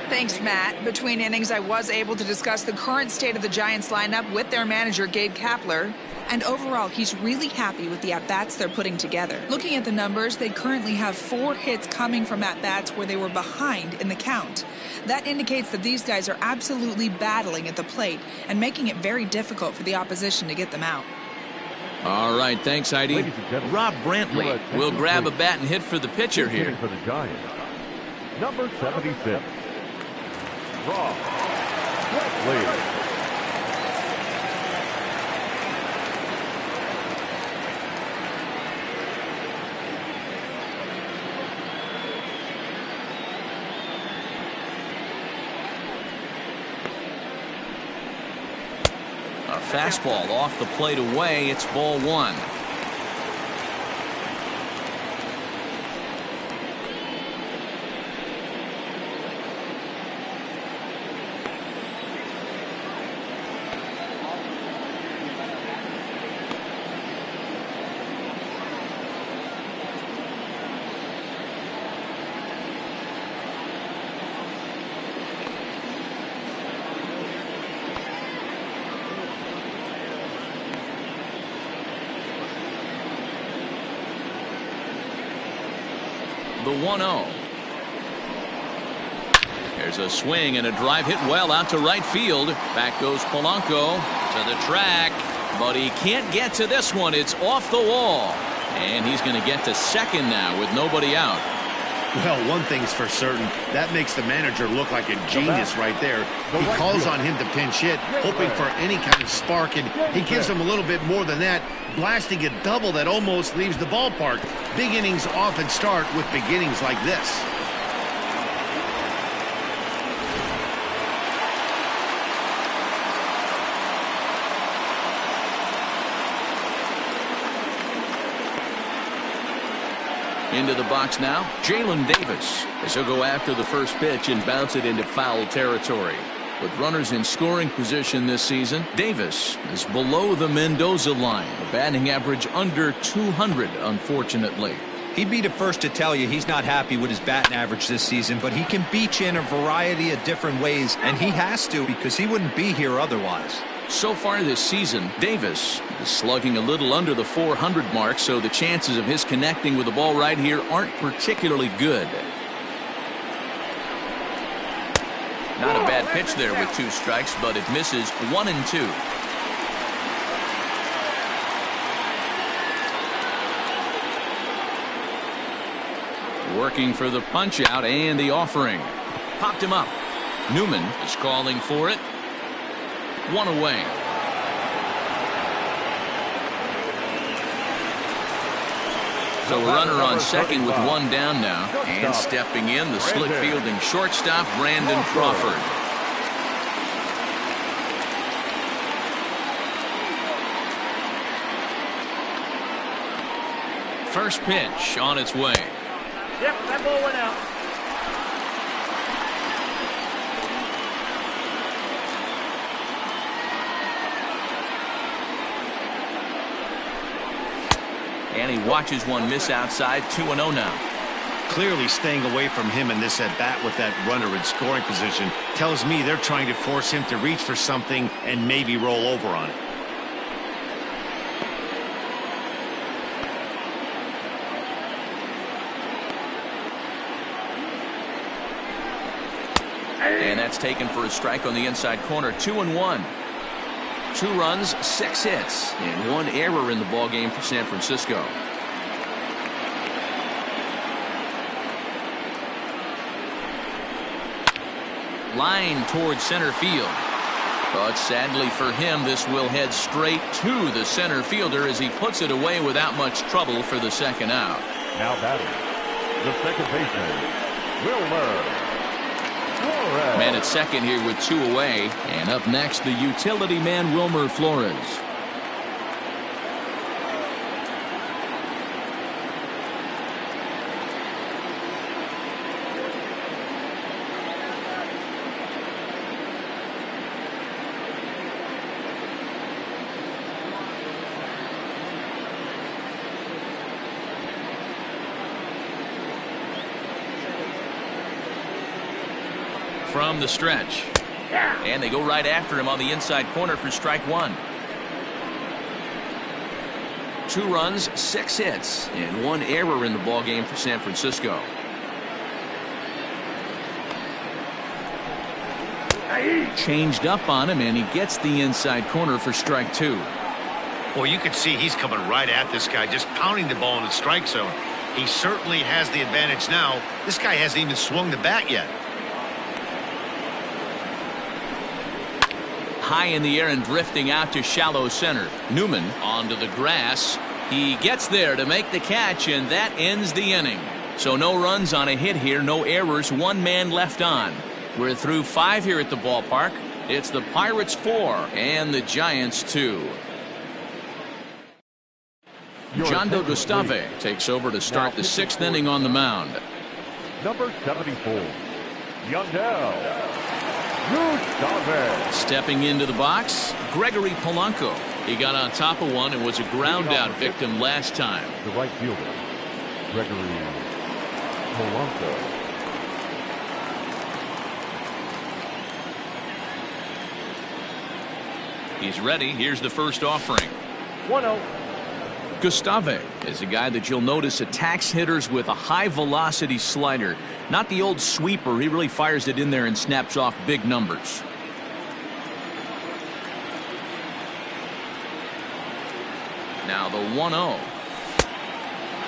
Thanks, Matt. Between innings, I was able to discuss the current state of the Giants lineup with their manager, Gabe Kapler. And overall, he's really happy with the at-bats they're putting together. Looking at the numbers, they currently have 4 hits coming from at-bats where they were behind in the count. That indicates that these guys are absolutely battling at the plate and making it very difficult for the opposition to get them out. All right, thanks, Heidi. Ladies and gentlemen, Rob Brantley will grab a bat and hit for the pitcher here. For the Giants, number 76, Rob Brantley. A fastball off the plate away. It's ball one. The 1-0. There's a swing and a drive hit well out to right field. Back goes Polanco to the track, but he can't get to this one. It's off the wall, and he's going to get to second now with nobody out. Well, one thing's for certain, that makes the manager look like a genius right there. He calls on him to pinch hit, hoping for any kind of spark, and he gives him a little bit more than that, blasting a double that almost leaves the ballpark. Big innings often start with beginnings like this. Into the box now, Jalen Davis, as he'll go after the first pitch and bounce it into foul territory. With runners in scoring position this season, Davis is below the Mendoza line, a batting average under 200, unfortunately. He'd be the first to tell you he's not happy with his batting average this season, but he can beat you in a variety of different ways, and he has to because he wouldn't be here otherwise. So far this season, Davis is slugging a little under the 400 mark, so the chances of his connecting with the ball right here aren't particularly good. Not a bad pitch there with 2 strikes, but it misses 1 and 2. Working for the punch out and the offering. Popped him up. Newman is calling for it. 1 away. So a runner on second with 1 down now. And stepping in, the slick fielding shortstop, Brandon Crawford. First pitch on its way. Yep, that ball went out. And he watches one miss outside. 2-0 now. Clearly staying away from him in this at-bat with that runner in scoring position tells me they're trying to force him to reach for something and maybe roll over on it. And that's taken for a strike on the inside corner. 2-1. 2 runs, 6 hits, and 1 error in the ballgame for San Francisco. Line towards center field. But sadly for him, this will head straight to the center fielder as he puts it away without much trouble for the second out. Now batting, the second baseman, Wilmer Flores. Man at second here with 2 away. And up next, the utility man, Wilmer Flores. From the stretch. And they go right after him on the inside corner for strike 1. 2 runs, 6 hits, and 1 error in the ballgame for San Francisco. Changed up on him, and he gets the inside corner for strike 2. Well, you can see he's coming right at this guy, just pounding the ball in the strike zone. He certainly has the advantage now. This guy hasn't even swung the bat yet. High in the air and drifting out to shallow center. Newman onto the grass. He gets there to make the catch, and that ends the inning. So no runs on a hit here, no errors, one man left on. We're through 5 here at the ballpark. It's the Pirates 4 and the Giants 2. Jondo Gustave takes over to start the 6th inning on the mound. Number 74, Yandel Gustave. Stepping into the box, Gregory Polanco. He got on top of one and was a ground out victim last time. The right fielder, Gregory Polanco. He's ready. Here's the first offering. 1-0. Gustave is a guy that you'll notice attacks hitters with a high velocity slider. Not the old sweeper. He really fires it in there and snaps off big numbers. Now the 1-0.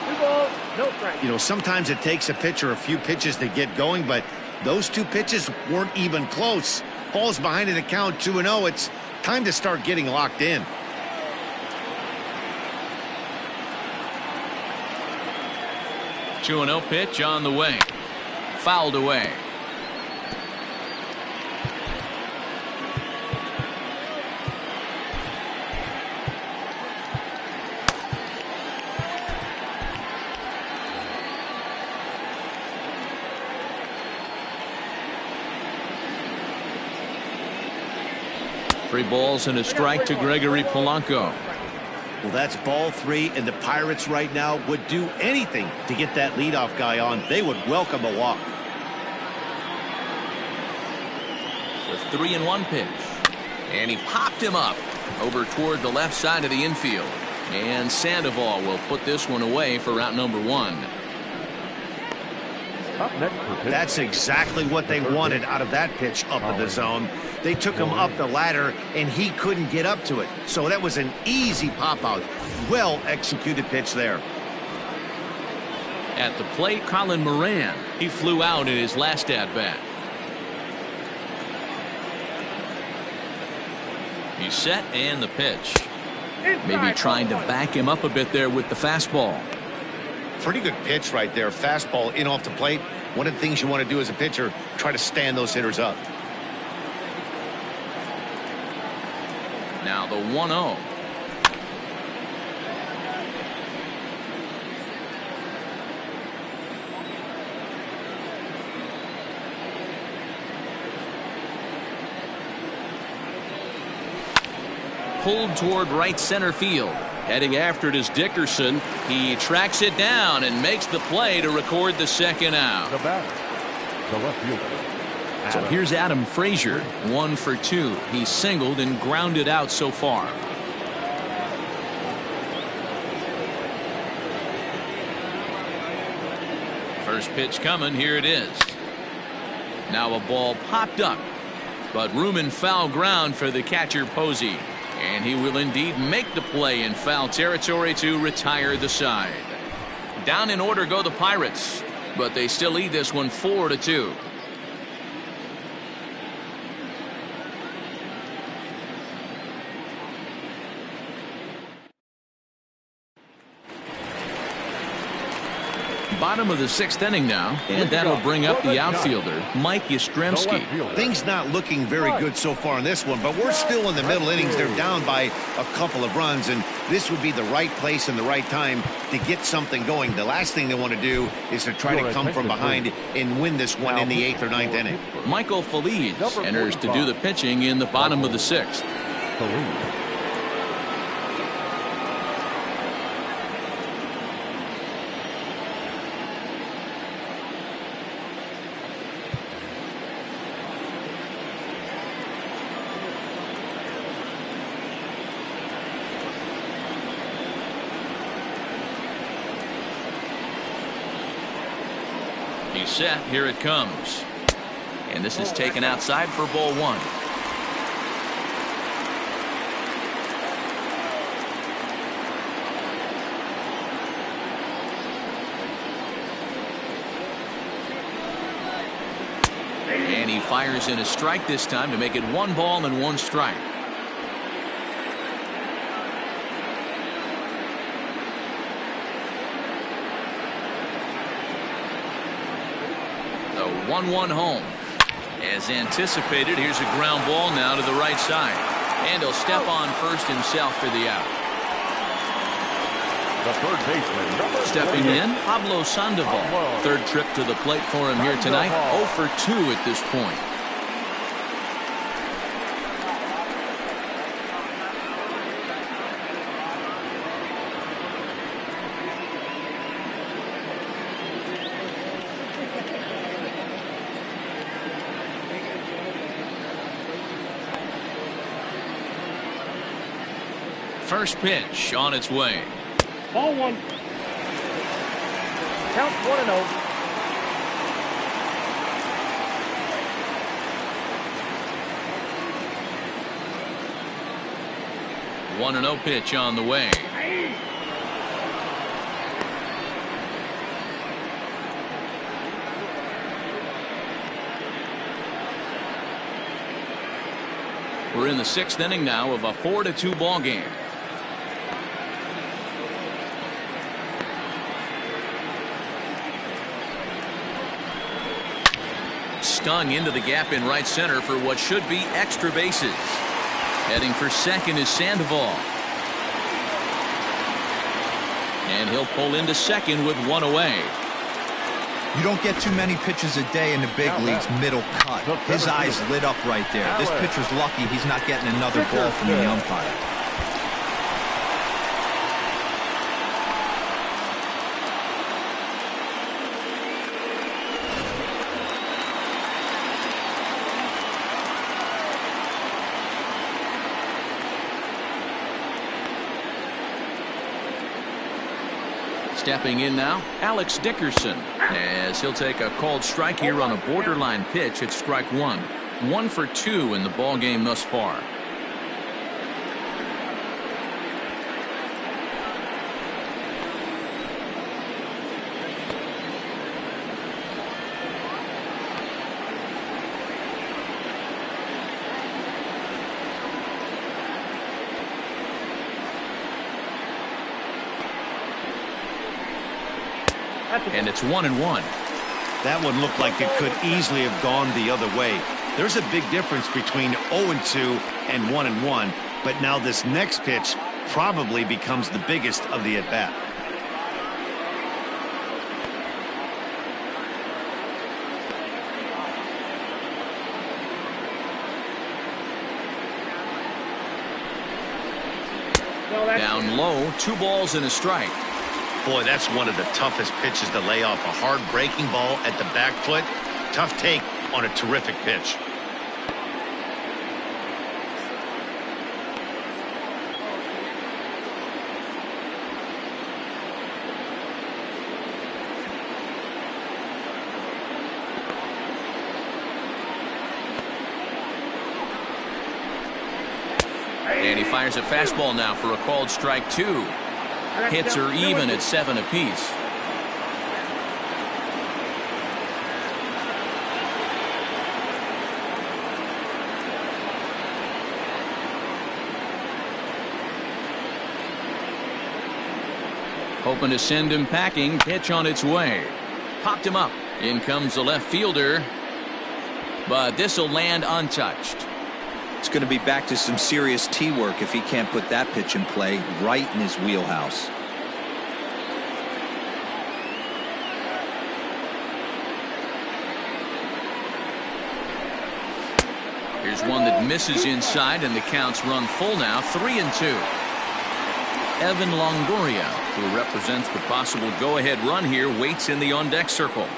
2 balls, no strikes. You know, sometimes it takes a pitcher a few pitches to get going, but those 2 pitches weren't even close. Falls behind in the count 2-0. It's time to start getting locked in. 2-0 pitch on the way. Fouled away. Three balls and a strike to Gregory Polanco. Well, that's ball 3, and the Pirates right now would do anything to get that leadoff guy on. They would welcome a walk. The 3-1 pitch. And he popped him up over toward the left side of the infield. And Sandoval will put this one away for route number 1. Up next for pitch. That's exactly what they wanted out of that pitch up in the zone. They took him up the ladder, and he couldn't get up to it. So that was an easy pop-out. Well-executed pitch there. At the plate, Colin Moran. He flew out in his last at-bat. He's set, and the pitch. Maybe trying to back him up a bit there with the fastball. Pretty good pitch right there. Fastball in off the plate. One of the things you want to do as a pitcher, try to stand those hitters up. Now the 1-0. Pulled toward right center field. Heading after it is Dickerson. He tracks it down and makes the play to record the second out. The batter, the left fielder. So here's Adam Frazier, 1 for 2. He singled and grounded out so far. First pitch coming. Here it is. Now a ball popped up, but room in foul ground for the catcher Posey. And he will indeed make the play in foul territory to retire the side. Down in order go the Pirates, but they still lead this one 4-2. Bottom of the 6th inning now, and that'll bring up the outfielder, Mike Yastrzemski. Things not looking very good so far in this one, but we're still in the middle innings. They're down by a couple of runs, and this would be the right place and the right time to get something going. The last thing they want to do is to try to come from behind and win this one in the 8th or 9th inning. Michael Feliz enters to do the pitching in the bottom of the 6th. He's set. Here it comes. And this is taken outside for ball 1. He fires in a strike this time to make it 1 ball and 1 strike. The 1-1 home. As anticipated, here's a ground ball now to the right side. And he'll step on first himself for the out. The third baseman, number Stepping 28. in, Pablo Sandoval. Third trip to the plate for him here tonight. 0 for 2 at this point. First pitch on its way. Ball 1. Count 1-0. One and 0 pitch on the way. We're in the 6th inning now of a 4-2 ball game. Stung into the gap in right center for what should be extra bases. Heading for second is Sandoval. And he'll pull into second with 1 away. You don't get too many pitches a day in the big leagues middle cut. His eyes lit up right there. This pitcher's lucky he's not getting another ball from the umpire. Stepping in now, Alex Dickerson, as he'll take a called strike here on a borderline pitch at strike 1. 1 for 2 in the ball game thus far. And it's 1-1. That one looked like it could easily have gone the other way. There's a big difference between 0-2 and 1-1, but now this next pitch probably becomes the biggest of the at-bat. Down low, 2 balls and a strike. Boy, that's one of the toughest pitches to lay off. A hard breaking ball at the back foot. Tough take on a terrific pitch. And he fires a fastball now for a called strike 2. Hits are even at 7 apiece. Hoping to send him packing. Pitch on its way. Popped him up. In comes the left fielder. But this will land untouched. It's going to be back to some serious tee work if he can't put that pitch in play right in his wheelhouse. Here's one that misses inside, and the count's run full now, 3-2. Evan Longoria, who represents the possible go-ahead run here, waits in the on-deck circle.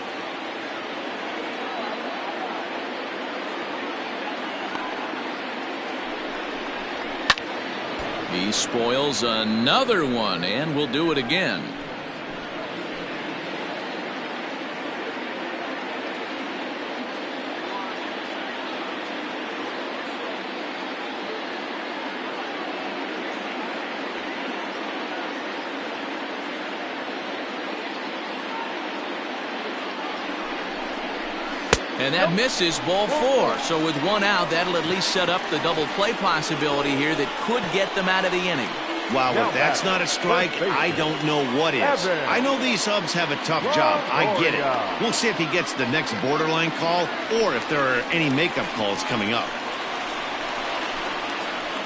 He spoils another one, and will do it again. And that misses, ball 4. So with one out, that'll at least set up the double play possibility here that could get them out of the inning. Wow, if that's not a strike, I don't know what is. I know these subs have a tough job. I get it. We'll see if he gets the next borderline call or if there are any makeup calls coming up.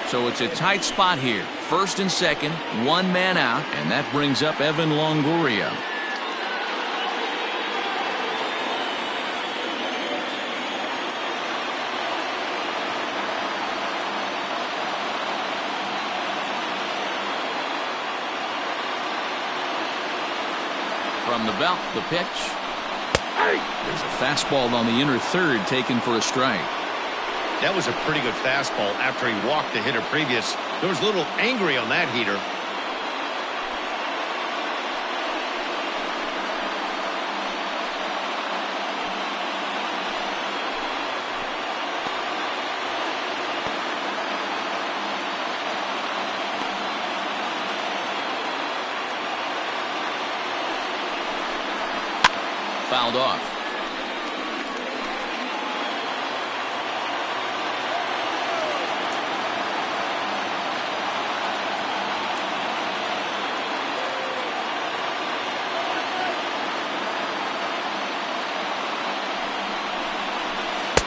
So it's a tight spot here. First and second, one man out, and that brings up Evan Longoria. From the belt, the pitch. There's a fastball on the inner third taken for a strike. That was a pretty good fastball after he walked the hitter previous. There was a little angry on that heater. Fouled off.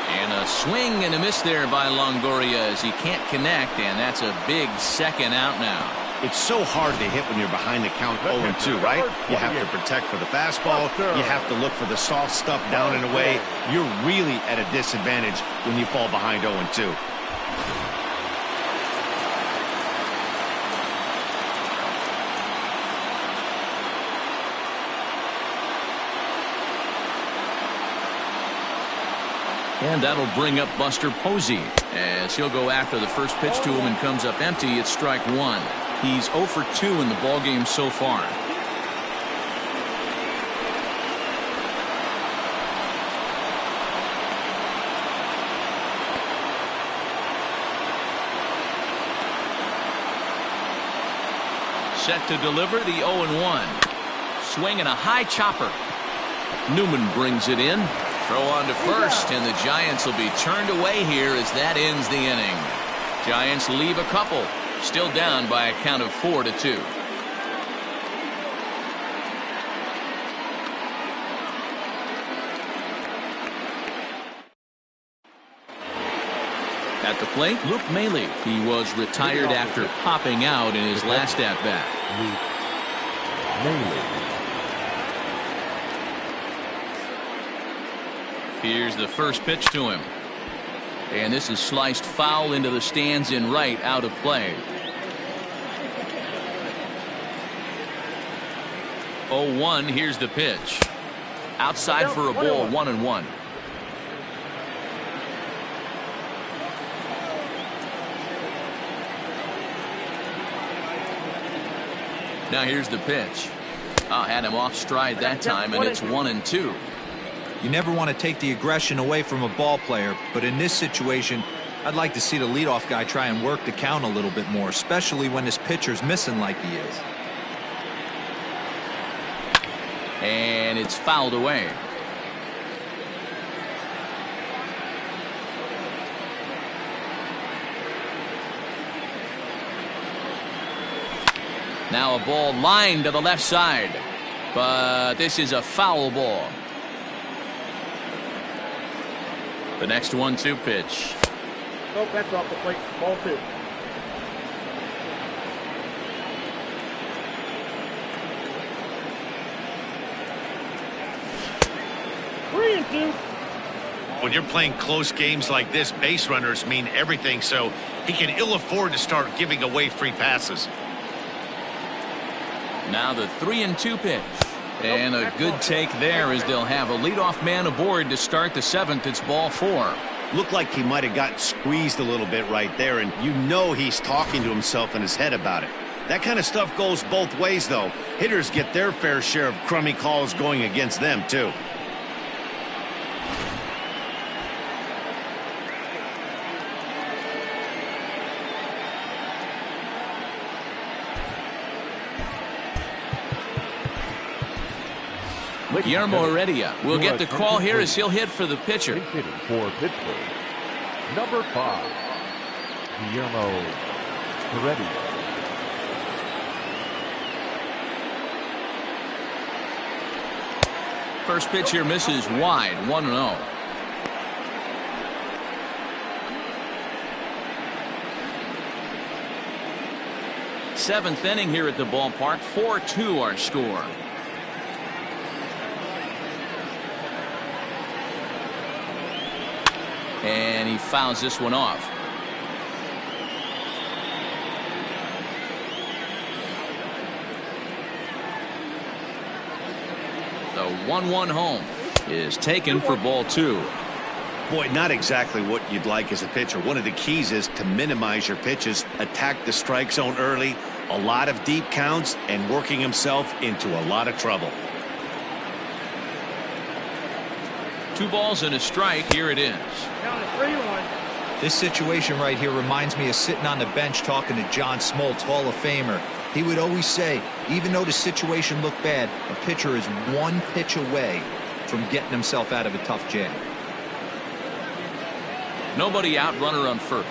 And a swing and a miss there by Longoria as he can't connect, and that's a big second out now. It's so hard to hit when you're behind the count 0-2, right? You have to protect for the fastball. You have to look for the soft stuff down and away. You're really at a disadvantage when you fall behind 0-2. And that'll bring up Buster Posey as he'll go after the first pitch to him and comes up empty. It's strike 1. He's 0 for 2 in the ballgame so far. Set to deliver the 0-1. Swing and a high chopper. Newman brings it in. Throw on to first, and the Giants will be turned away here as that ends the inning. Giants leave a couple. Still down by a count of 4-2. At the plate, Luke Maile. He was retired after popping out in his last at-bat. Here's the first pitch to him. And this is sliced foul into the stands in right, out of play. 0-1, here's the pitch. Outside for a ball, 1-1. Now here's the pitch. Had him off stride that time, and it's 1-2. You never want to take the aggression away from a ball player, but in this situation, I'd like to see the leadoff guy try and work the count a little bit more, especially when his pitcher's missing like he is. And it's fouled away. Now a ball lined to the left side, but this is a foul ball. The next 1-2 pitch. Nope, that's off the plate. Ball 2. Three and 2. When you're playing close games like this, base runners mean everything, so he can ill afford to start giving away free passes. Now the 3-2 pitch. And a good take there as they'll have a leadoff man aboard to start the 7th. It's ball 4. Looked like he might have gotten squeezed a little bit right there, and you know he's talking to himself in his head about it. That kind of stuff goes both ways, though. Hitters get their fair share of crummy calls going against them, too. Guillermo Heredia will get the call here as he'll hit for the pitcher. Hitting for Pittsburgh, number 5, Guillermo Heredia. First pitch here misses wide, 1-0. Seventh inning here at the ballpark. 4-2 our score. And he fouls this one off. The 1-1 home is taken for ball 2. Boy, not exactly what you'd like as a pitcher. One of the keys is to minimize your pitches, attack the strike zone early, a lot of deep counts, and working himself into a lot of trouble. 2 balls and a strike. Here it is. Count it 3-1. This situation right here reminds me of sitting on the bench talking to John Smoltz, Hall of Famer. He would always say, even though the situation looked bad, a pitcher is 1 pitch away from getting himself out of a tough jam. Nobody out, runner on first.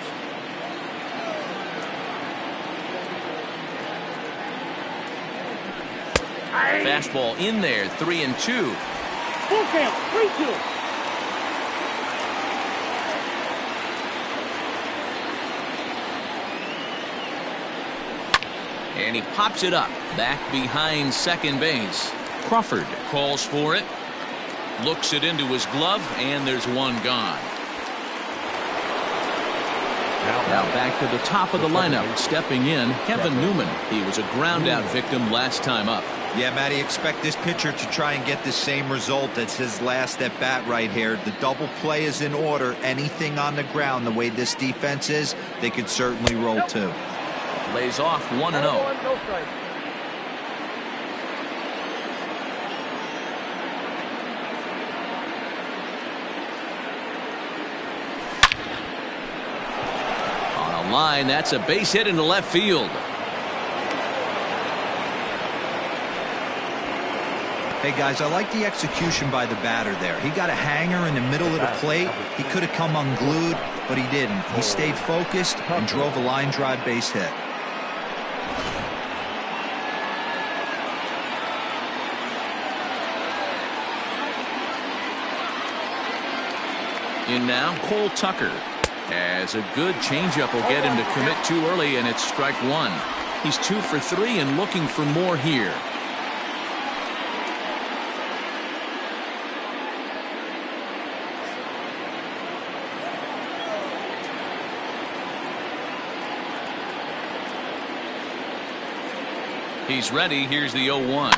Fastball in there, 3-2. Full count, 3-2. And he pops it up back behind second base. Crawford calls for it, looks it into his glove, and there's one gone. Now back to the top of the lineup. Stepping in, Kevin Newman. He was a ground out victim last time up. Yeah, Matty, expect this pitcher to try and get the same result as his last at bat right here. The double play is in order. Anything on the ground, the way this defense is, they could certainly roll too. Lays off 1-0. No strike. On a line, that's a base hit into left field. Hey guys, I like the execution by the batter there. He got a hanger in the middle of the plate. He could have come unglued, but he didn't. He stayed focused and drove a line drive base hit. In now, Cole Tucker. As a good changeup will get him to commit too early, and it's strike 1. He's 2 for 3 and looking for more here. He's ready. Here's the 0-1.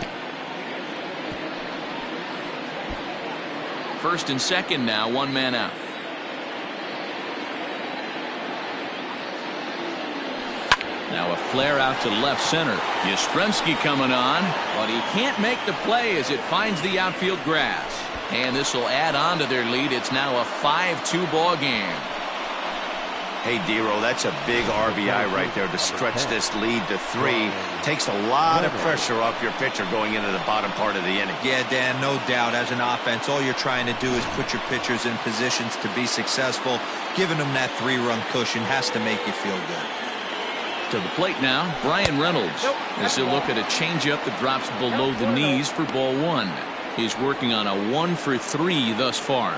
First and second now, 1 man out. Now a flare out to left center. Yastrzemski coming on, but he can't make the play as it finds the outfield grass. And this will add on to their lead. It's now a 5-2 ball game. Hey, Dero, that's a big RBI right there to stretch this lead to 3. Takes a lot of pressure off your pitcher going into the bottom part of the inning. Yeah, Dan, no doubt. As an offense, all you're trying to do is put your pitchers in positions to be successful. Giving them that 3-run cushion has to make you feel good. To the plate now, Brian Reynolds. As he'll look at a changeup that drops below the knees for ball 1. He's working on a 1 for 3 thus far.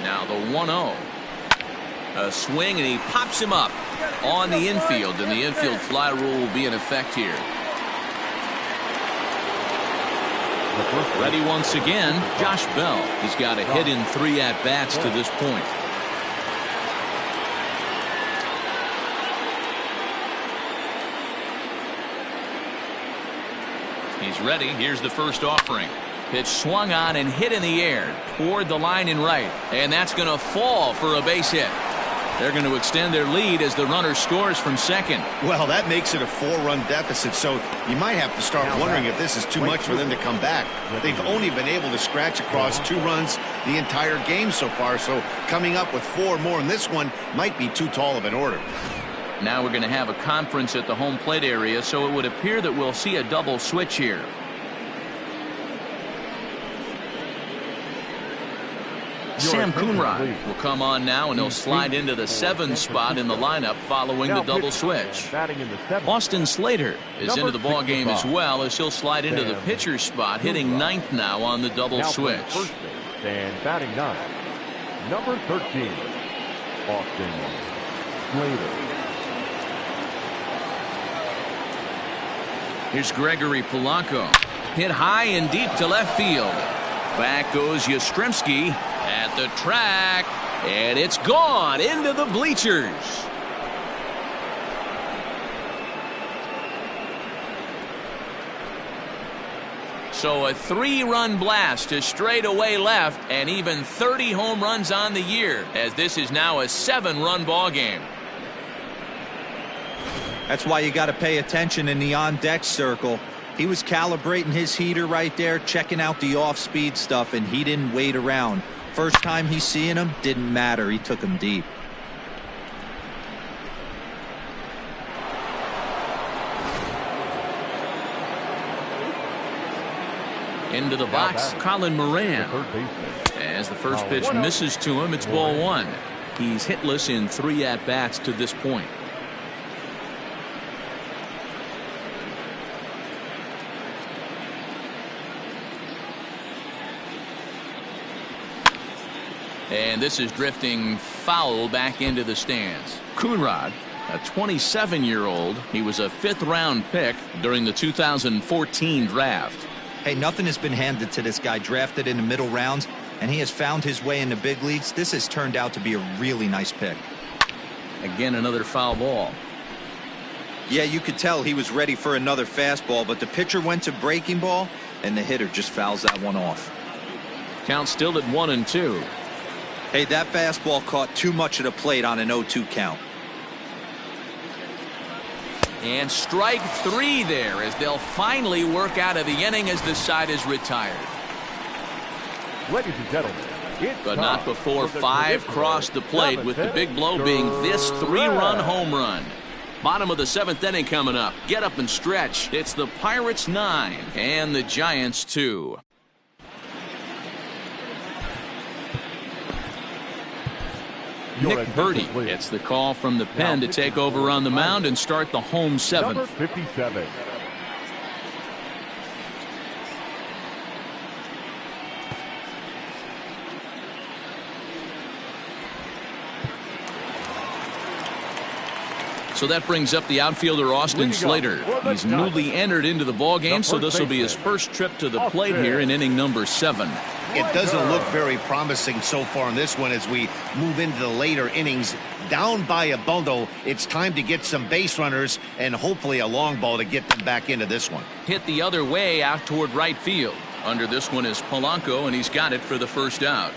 Now the 1-0. A swing, and he pops him up on the infield, and the infield fly rule will be in effect here. Ready once again, Josh Bell. He's got a hit in 3 at-bats to this point. He's ready. Here's the first offering. Pitch swung on and hit in the air toward the line and right. And that's going to fall for a base hit. They're going to extend their lead as the runner scores from second. Well, that makes it a 4-run deficit, so you might have to start wondering if this is too much for them to come back. They've only been able to scratch across 2 runs the entire game so far, so coming up with 4 more in this one might be too tall of an order. Now we're going to have a conference at the home plate area, so it would appear that we'll see a double switch here. Sam Coonrod will come on now, and he'll slide into the 7 spot in the lineup following the double switch. Austin Slater is into the ball game as well, as he'll slide into the pitcher spot, hitting 9th now on the double switch. And batting 9, number 13, Austin Slater. Here's Gregory Polanco. Hit high and deep to left field. Back goes Yastrzemski at the track, and it's gone into the bleachers. So a 3-run blast to straightaway left, and even 30 home runs on the year, as this is now a 7-run ball game. That's why you got to pay attention in the on-deck circle. He was calibrating his heater right there, checking out the off-speed stuff, and he didn't wait around. First time he's seeing him, didn't matter. He took him deep. Into the box, Colin Moran. As the first pitch misses to him, it's ball 1. He's hitless in 3 at-bats to this point. And this is drifting foul back into the stands. Coonrod, a 27-year-old. He was a 5th-round pick during the 2014 draft. Hey, nothing has been handed to this guy. Drafted in the middle rounds, and he has found his way in the big leagues. This has turned out to be a really nice pick. Again, another foul ball. Yeah, you could tell he was ready for another fastball, but the pitcher went to breaking ball, and the hitter just fouls that one off. Count still at 1-2. Hey, that fastball caught too much of the plate on an 0-2 count. And strike 3 there, as they'll finally work out of the inning as the side is retired. Ladies and gentlemen, but not before 5 cross the plate, with the big blow being this 3-run home run. Bottom of the 7th inning coming up. Get up and stretch. It's the Pirates 9 and the Giants 2. Nick Burdi gets the call from the pen to take over on the mound and start the home 7th. Number 57. So that brings up the outfielder Austin Slater. He's newly entered into the ball game, so this will be his first trip to the plate here in inning number 7. It doesn't look very promising so far in this one as we move into the later innings. Down by a bundle, it's time to get some base runners and hopefully a long ball to get them back into this one. Hit the other way out toward right field. Under this one is Polanco, and he's got it for the first out.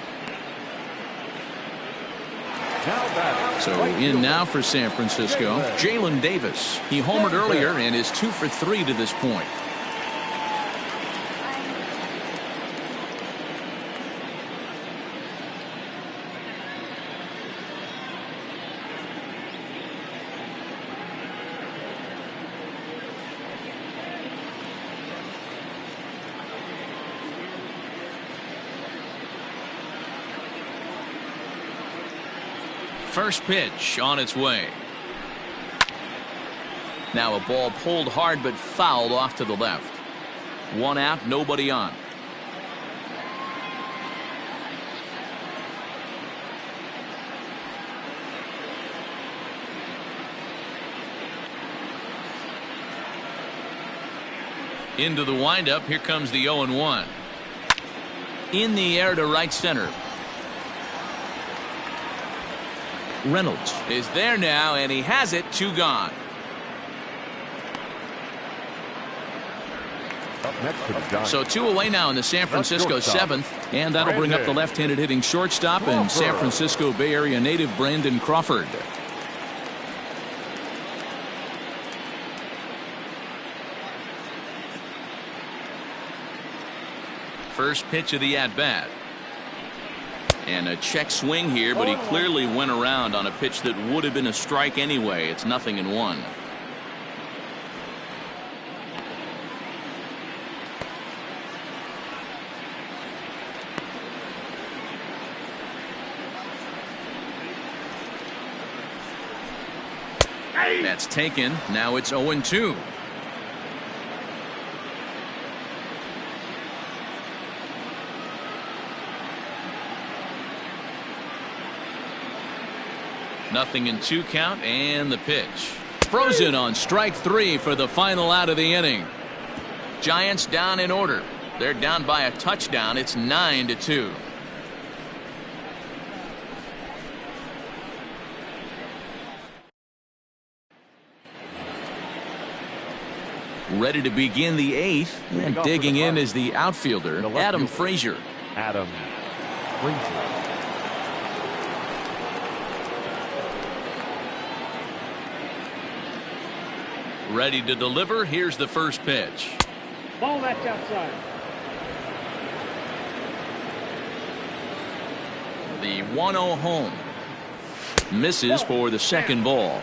So in now for San Francisco, Jalen Davis. He homered earlier and is 2 for 3 to this point. First pitch on its way. Now a ball pulled hard but fouled off to the left. 1 out, nobody on. Into the windup, here comes the 0-1. In the air to right center. Reynolds is there now, and he has it. 2 gone. Up next to the Giants. So 2 away now in the San Francisco 7th. And that'll bring up the left-handed hitting shortstop and San Francisco Bay Area native Brandon Crawford. First pitch of the at-bat. And a check swing here, but he clearly went around on a pitch that would have been a strike anyway. It's 0-1. That's taken. Now it's 0-2. Nothing in 2 count, and the pitch. Frozen on strike 3 for the final out of the inning. Giants down in order. They're down by a touchdown. It's 9-2. Ready to begin the 8th, and digging in is the outfielder, Adam Frazier. Adam Frazier. Ready to deliver. Here's the first pitch. Ball, that's outside. The 1-0 home. Misses for the second ball.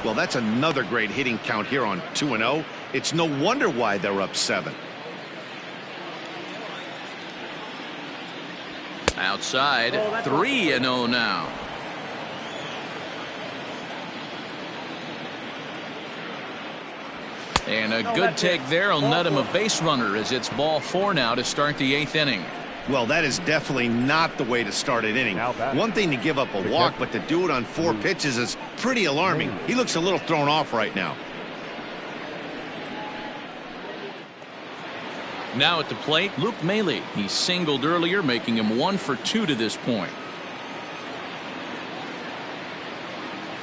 Well, that's another great hitting count here on 2-0. It's no wonder why they're up 7. Outside, 3-0 now. And a good take there will net him a base runner as it's ball 4 now to start the 8th inning. Well, that is definitely not the way to start an inning. One thing to give up a walk, but to do it on 4 pitches is pretty alarming. He looks a little thrown off right now. Now at the plate, Luke Maile. He singled earlier, making him 1 for 2 to this point.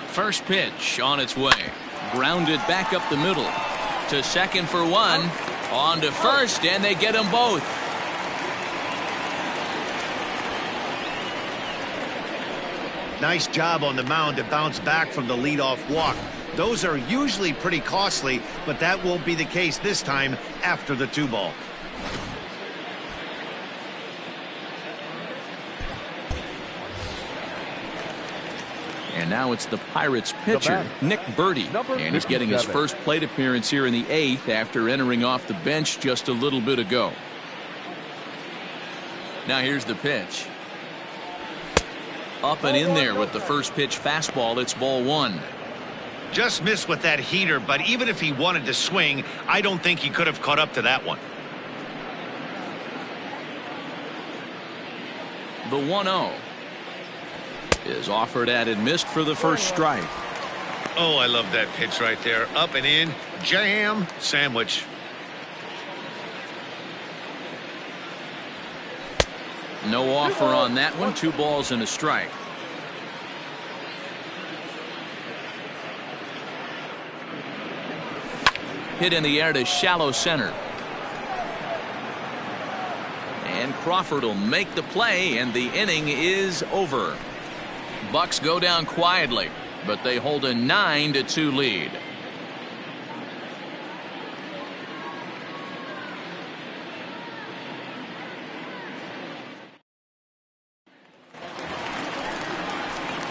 First pitch on its way. Grounded back up the middle. To second for 1. On to first, and they get them both. Nice job on the mound to bounce back from the leadoff walk. Those are usually pretty costly, but that won't be the case this time after the 2-ball. And now it's the Pirates pitcher, Nick Burdi. And he's getting his first plate appearance here in the 8th after entering off the bench just a little bit ago. Now here's the pitch. Up and in there with the first pitch fastball. It's ball 1. Just missed with that heater, but even if he wanted to swing, I don't think he could have caught up to that one. The 1-0 is offered at and missed for the first strike. Oh, I love that pitch right there. Up and in, jam, sandwich. No offer on that one. 2 balls and a strike. Hit in the air to shallow center. And Crawford will make the play, and the inning is over. Bucks go down quietly, but they hold a 9-2 lead.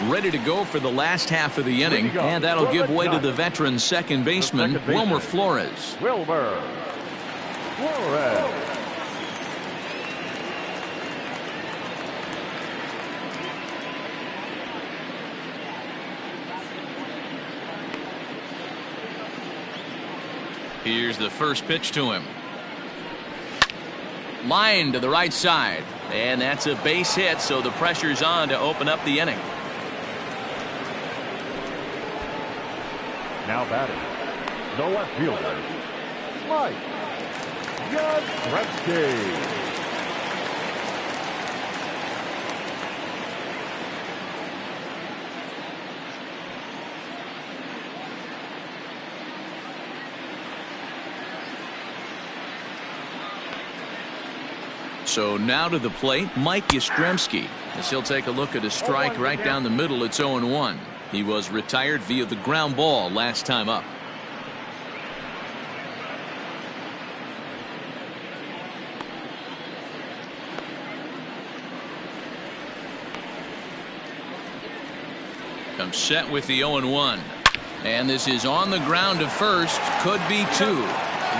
Ready to go for the last half of the inning, and that'll give way to the veteran second baseman, Wilmer Flores. Wilmer Flores. Here's the first pitch to him. Line to the right side, and that's a base hit, so the pressure's on to open up the inning. Now batting, the left fielder, Mike Yastrzemski. So now to the plate, Mike Yastrzemski, as he'll take a look at a strike right down the middle. It's 0-1. He was retired via the ground ball last time up. Comes set with the 0-1. And this is on the ground to first. Could be two.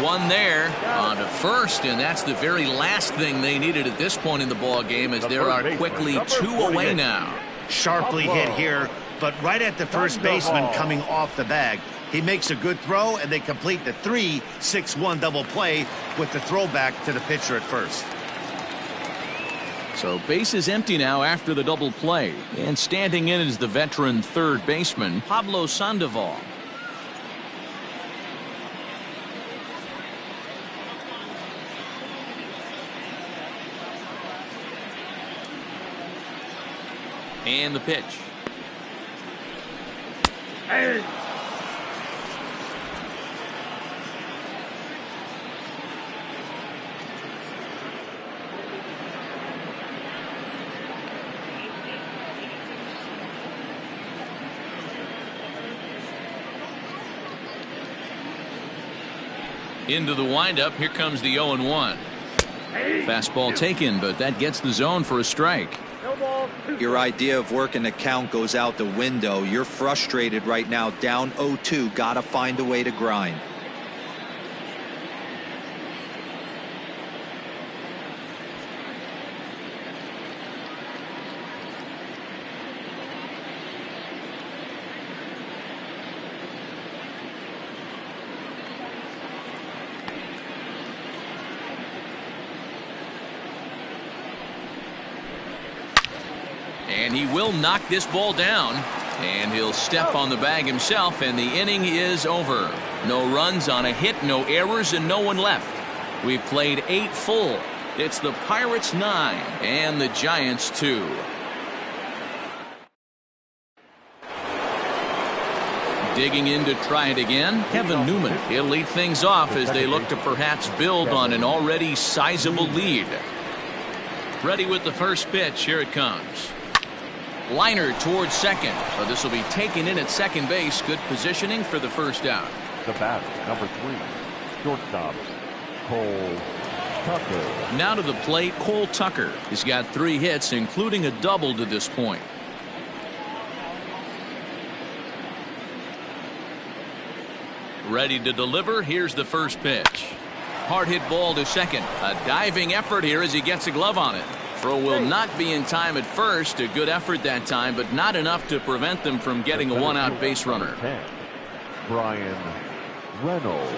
One there on to first, and that's the very last thing they needed at this point in the ball game, as there are quickly two away now. Sharply hit here, but right at the first baseman coming off the bag. He makes a good throw, and they complete the 3-6-1 double play with the throwback to the pitcher at first. So base is empty now after the double play, and standing in is the veteran third baseman Pablo Sandoval. And the pitch. Hey. Into the windup. Here comes the 0-1. Fastball taken, but that gets the zone for a strike. Your idea of working the count goes out the window. You're frustrated right now, down 0-2. Gotta find a way to grind. And he will knock this ball down, and he'll step on the bag himself, and the inning is over. No runs on a hit, no errors, and no one left. We've played 8 full. It's the Pirates 9 and the Giants 2. Digging in to try it again, Kevin Newman. He'll lead things off as they look to perhaps build on an already sizable lead. Ready with the first pitch. Here it comes. Liner towards second, but this will be taken in at second base. Good positioning for the first out. The batter, number 3, shortstop, Cole Tucker. Now to the plate, Cole Tucker. He's got 3 hits, including a double to this point. Ready to deliver. Here's the first pitch. Hard hit ball to second. A diving effort here as he gets a glove on it. Throw will not be in time at first. A good effort that time, but not enough to prevent them from getting a one-out base runner. 10, Bryan Reynolds.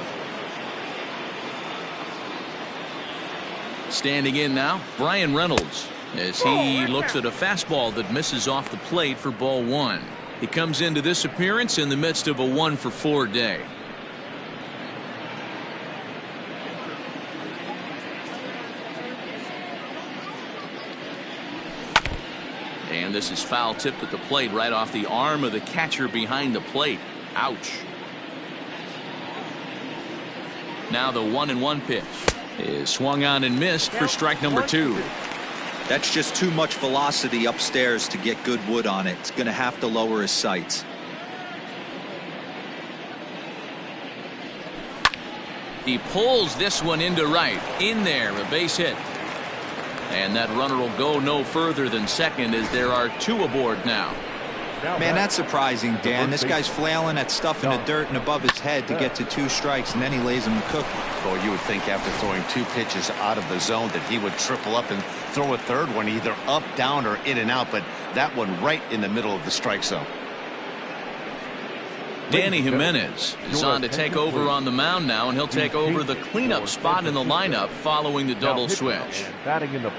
Standing in now, Bryan Reynolds, as he looks at a fastball that misses off the plate for ball 1. He comes into this appearance in the midst of a 1-for-4 day. And this is foul tipped at the plate right off the arm of the catcher behind the plate. Ouch. Now the 1-1 pitch is swung on and missed for strike number 2. That's just too much velocity upstairs to get good wood on it. It's going to have to lower his sights. He pulls this one into right. In there, a base hit. And that runner will go no further than second as there are 2 aboard now. Man, that's surprising, Dan. This guy's flailing at stuff in the dirt and above his head to get to 2 strikes, and then he lays him a cookie. Well, you would think after throwing 2 pitches out of the zone that he would triple up and throw a third one either up, down, or in and out, but that one right in the middle of the strike zone. Danny Jimenez is on to take over on the mound now, and he'll take over the cleanup spot in the lineup following the double switch.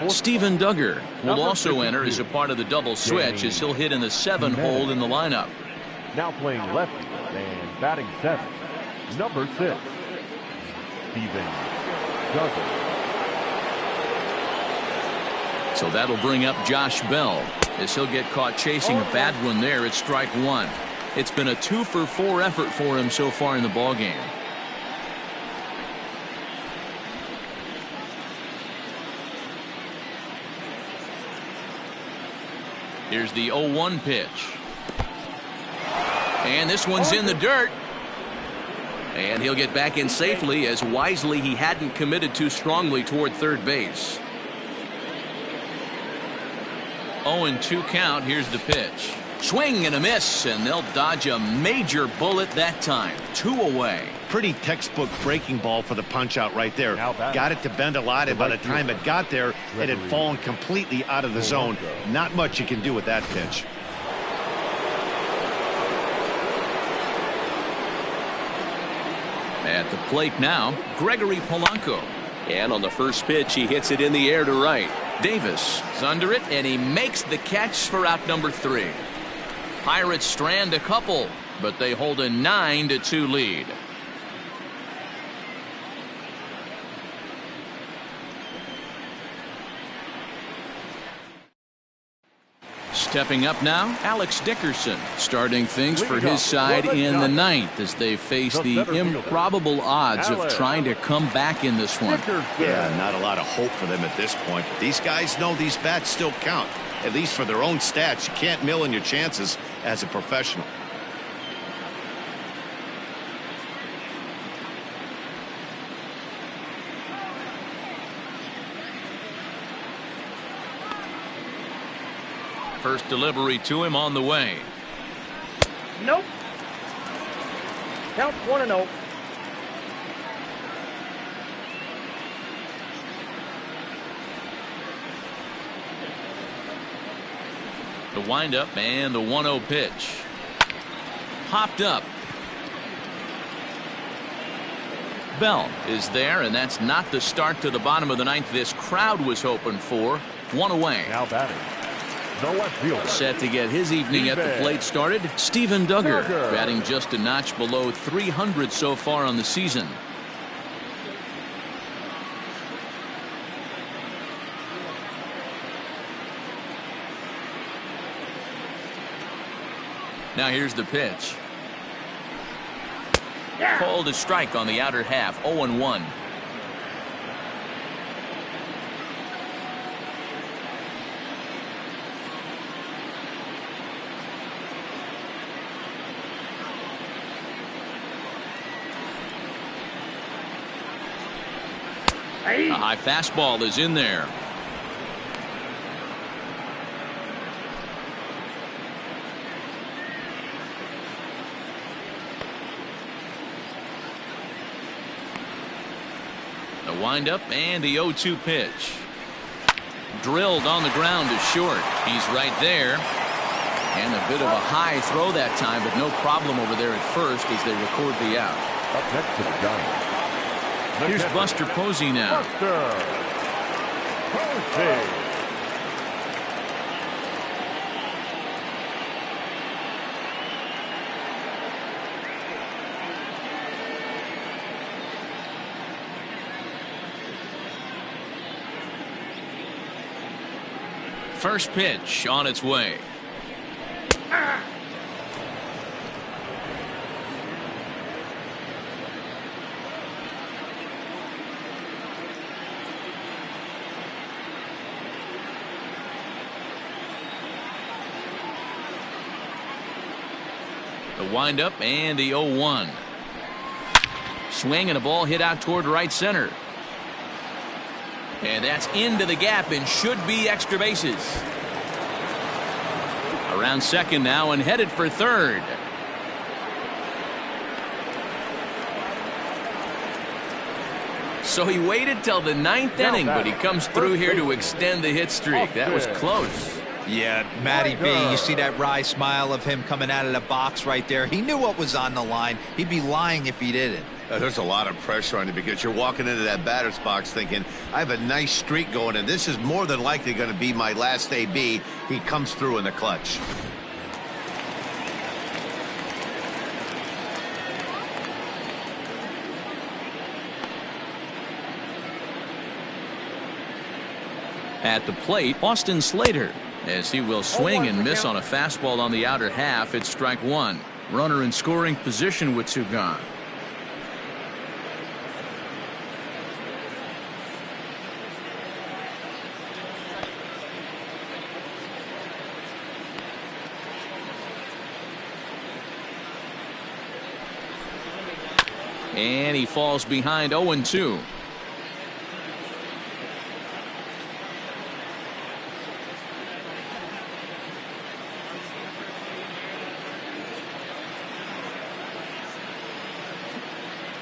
Steven Duggar will also enter as a part of the double switch as he'll hit in the 7 hole in the lineup. Now playing lefty and batting 7, number 6, Steven Duggar. So that'll bring up Josh Bell as he'll get caught chasing a bad one there at strike 1. It's been a 2-for-4 effort for him so far in the ballgame. Here's the 0-1 pitch. And this one's in the dirt. And he'll get back in safely, as wisely he hadn't committed too strongly toward third base. 0-2 count. Here's the pitch. Swing and a miss, and they'll dodge a major bullet that time. 2 away. Pretty textbook breaking ball for the punch out right there. Got it to bend a lot, and by the time it got there, it had fallen completely out of the zone. Not much you can do with that pitch. At the plate now, Gregory Polanco. And on the first pitch, he hits it in the air to right. Davis is under it, and he makes the catch for out number 3. Pirates strand a couple, but they hold a 9-2 lead. Stepping up now, Alex Dickerson, starting things for his side in the 9th as they face the improbable odds of trying to come back in this one. Yeah, not a lot of hope for them at this point. But these guys know these bats still count, at least for their own stats. You can't mill in your chances as a professional. First delivery to him on the way. Nope. Count 1-0. The windup and the 1-0 pitch. Popped up. Bell is there, and that's not the start to the bottom of the 9th this crowd was hoping for. 1 away. Now batting, the left fielder. Set to get his evening at the plate started, Steven Duggar, batting just a notch below 300 so far on the season. Now here's the pitch. Called a strike on the outer half. 0-1. A high fastball is in there. The windup and the 0-2 pitch. Drilled on the ground to short. He's right there. And a bit of a high throw that time, but no problem over there at first as they record the out. Up next to the Giants. Here's Buster Posey now. Buster Posey. First pitch on its way. The windup and the 0-1. Swing and a ball hit out toward right center. And that's into the gap and should be extra bases. Around second now and headed for third. So he waited till the 9th inning, but he comes through here to extend the hit streak. That was close. Yeah, Matty B, you see that wry smile of him coming out of the box right there. He knew what was on the line. He'd be lying if he didn't. There's a lot of pressure on you because you're walking into that batter's box thinking, I have a nice streak going, and this is more than likely going to be my last AB. He comes through in the clutch. At the plate, Austin Slater, as he will swing and miss on a fastball on the outer half. It's strike one. Runner in scoring position with two gone. And he falls behind 0-2.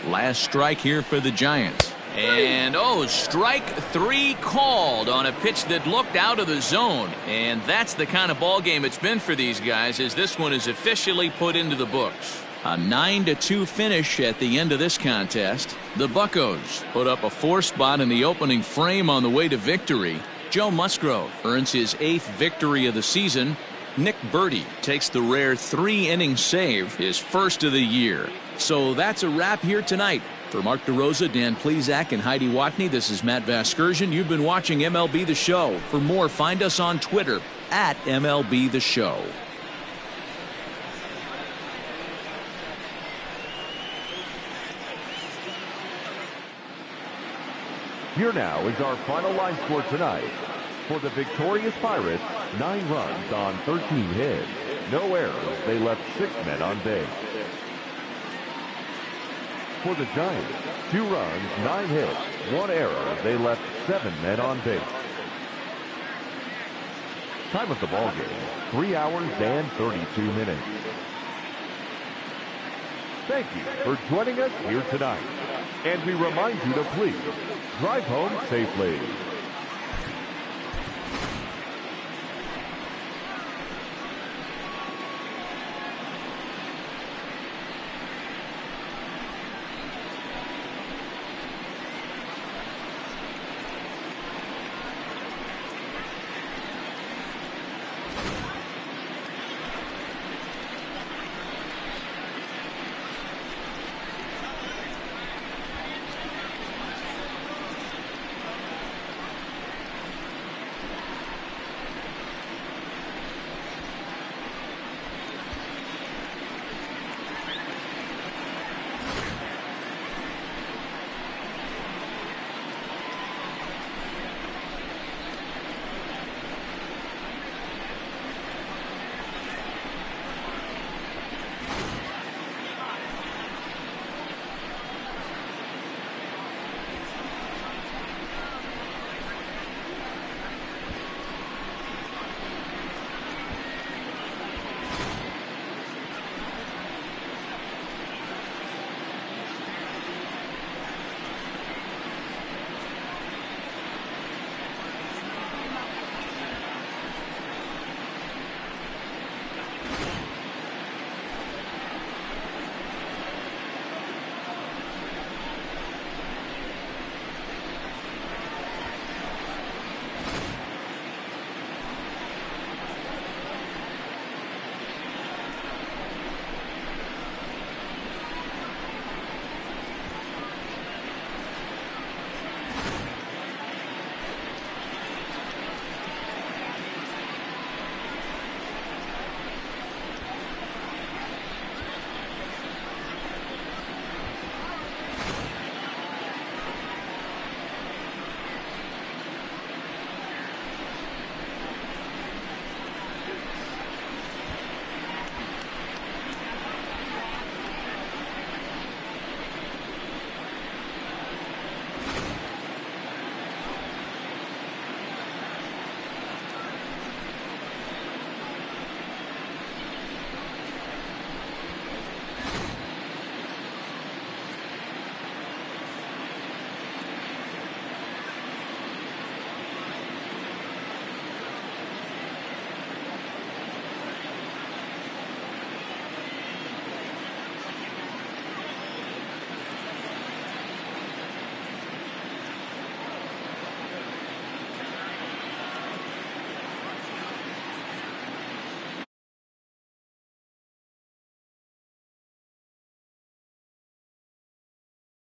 Last strike here for the Giants. And strike 3 called on a pitch that looked out of the zone. And that's the kind of ball game it's been for these guys, as this one is officially put into the books. A 9-2 finish at the end of this contest. The Buccos put up a 4 spot in the opening frame on the way to victory. Joe Musgrove earns his 8th victory of the season. Nick Burdi takes the rare 3-inning save, his first of the year. So that's a wrap here tonight. For Mark DeRosa, Dan Plesac, and Heidi Watney, this is Matt Vasgersian. You've been watching MLB The Show. For more, find us on Twitter at MLB The Show. Here now is our final line score tonight. For the victorious Pirates, 9 runs on 13 hits. No errors. They left 6 men on base. For the Giants, 2 runs, 9 hits, 1 error. They left 7 men on base. Time of the ball game, 3 hours and 32 minutes. Thank you for joining us here tonight. And we remind you to please drive home safely.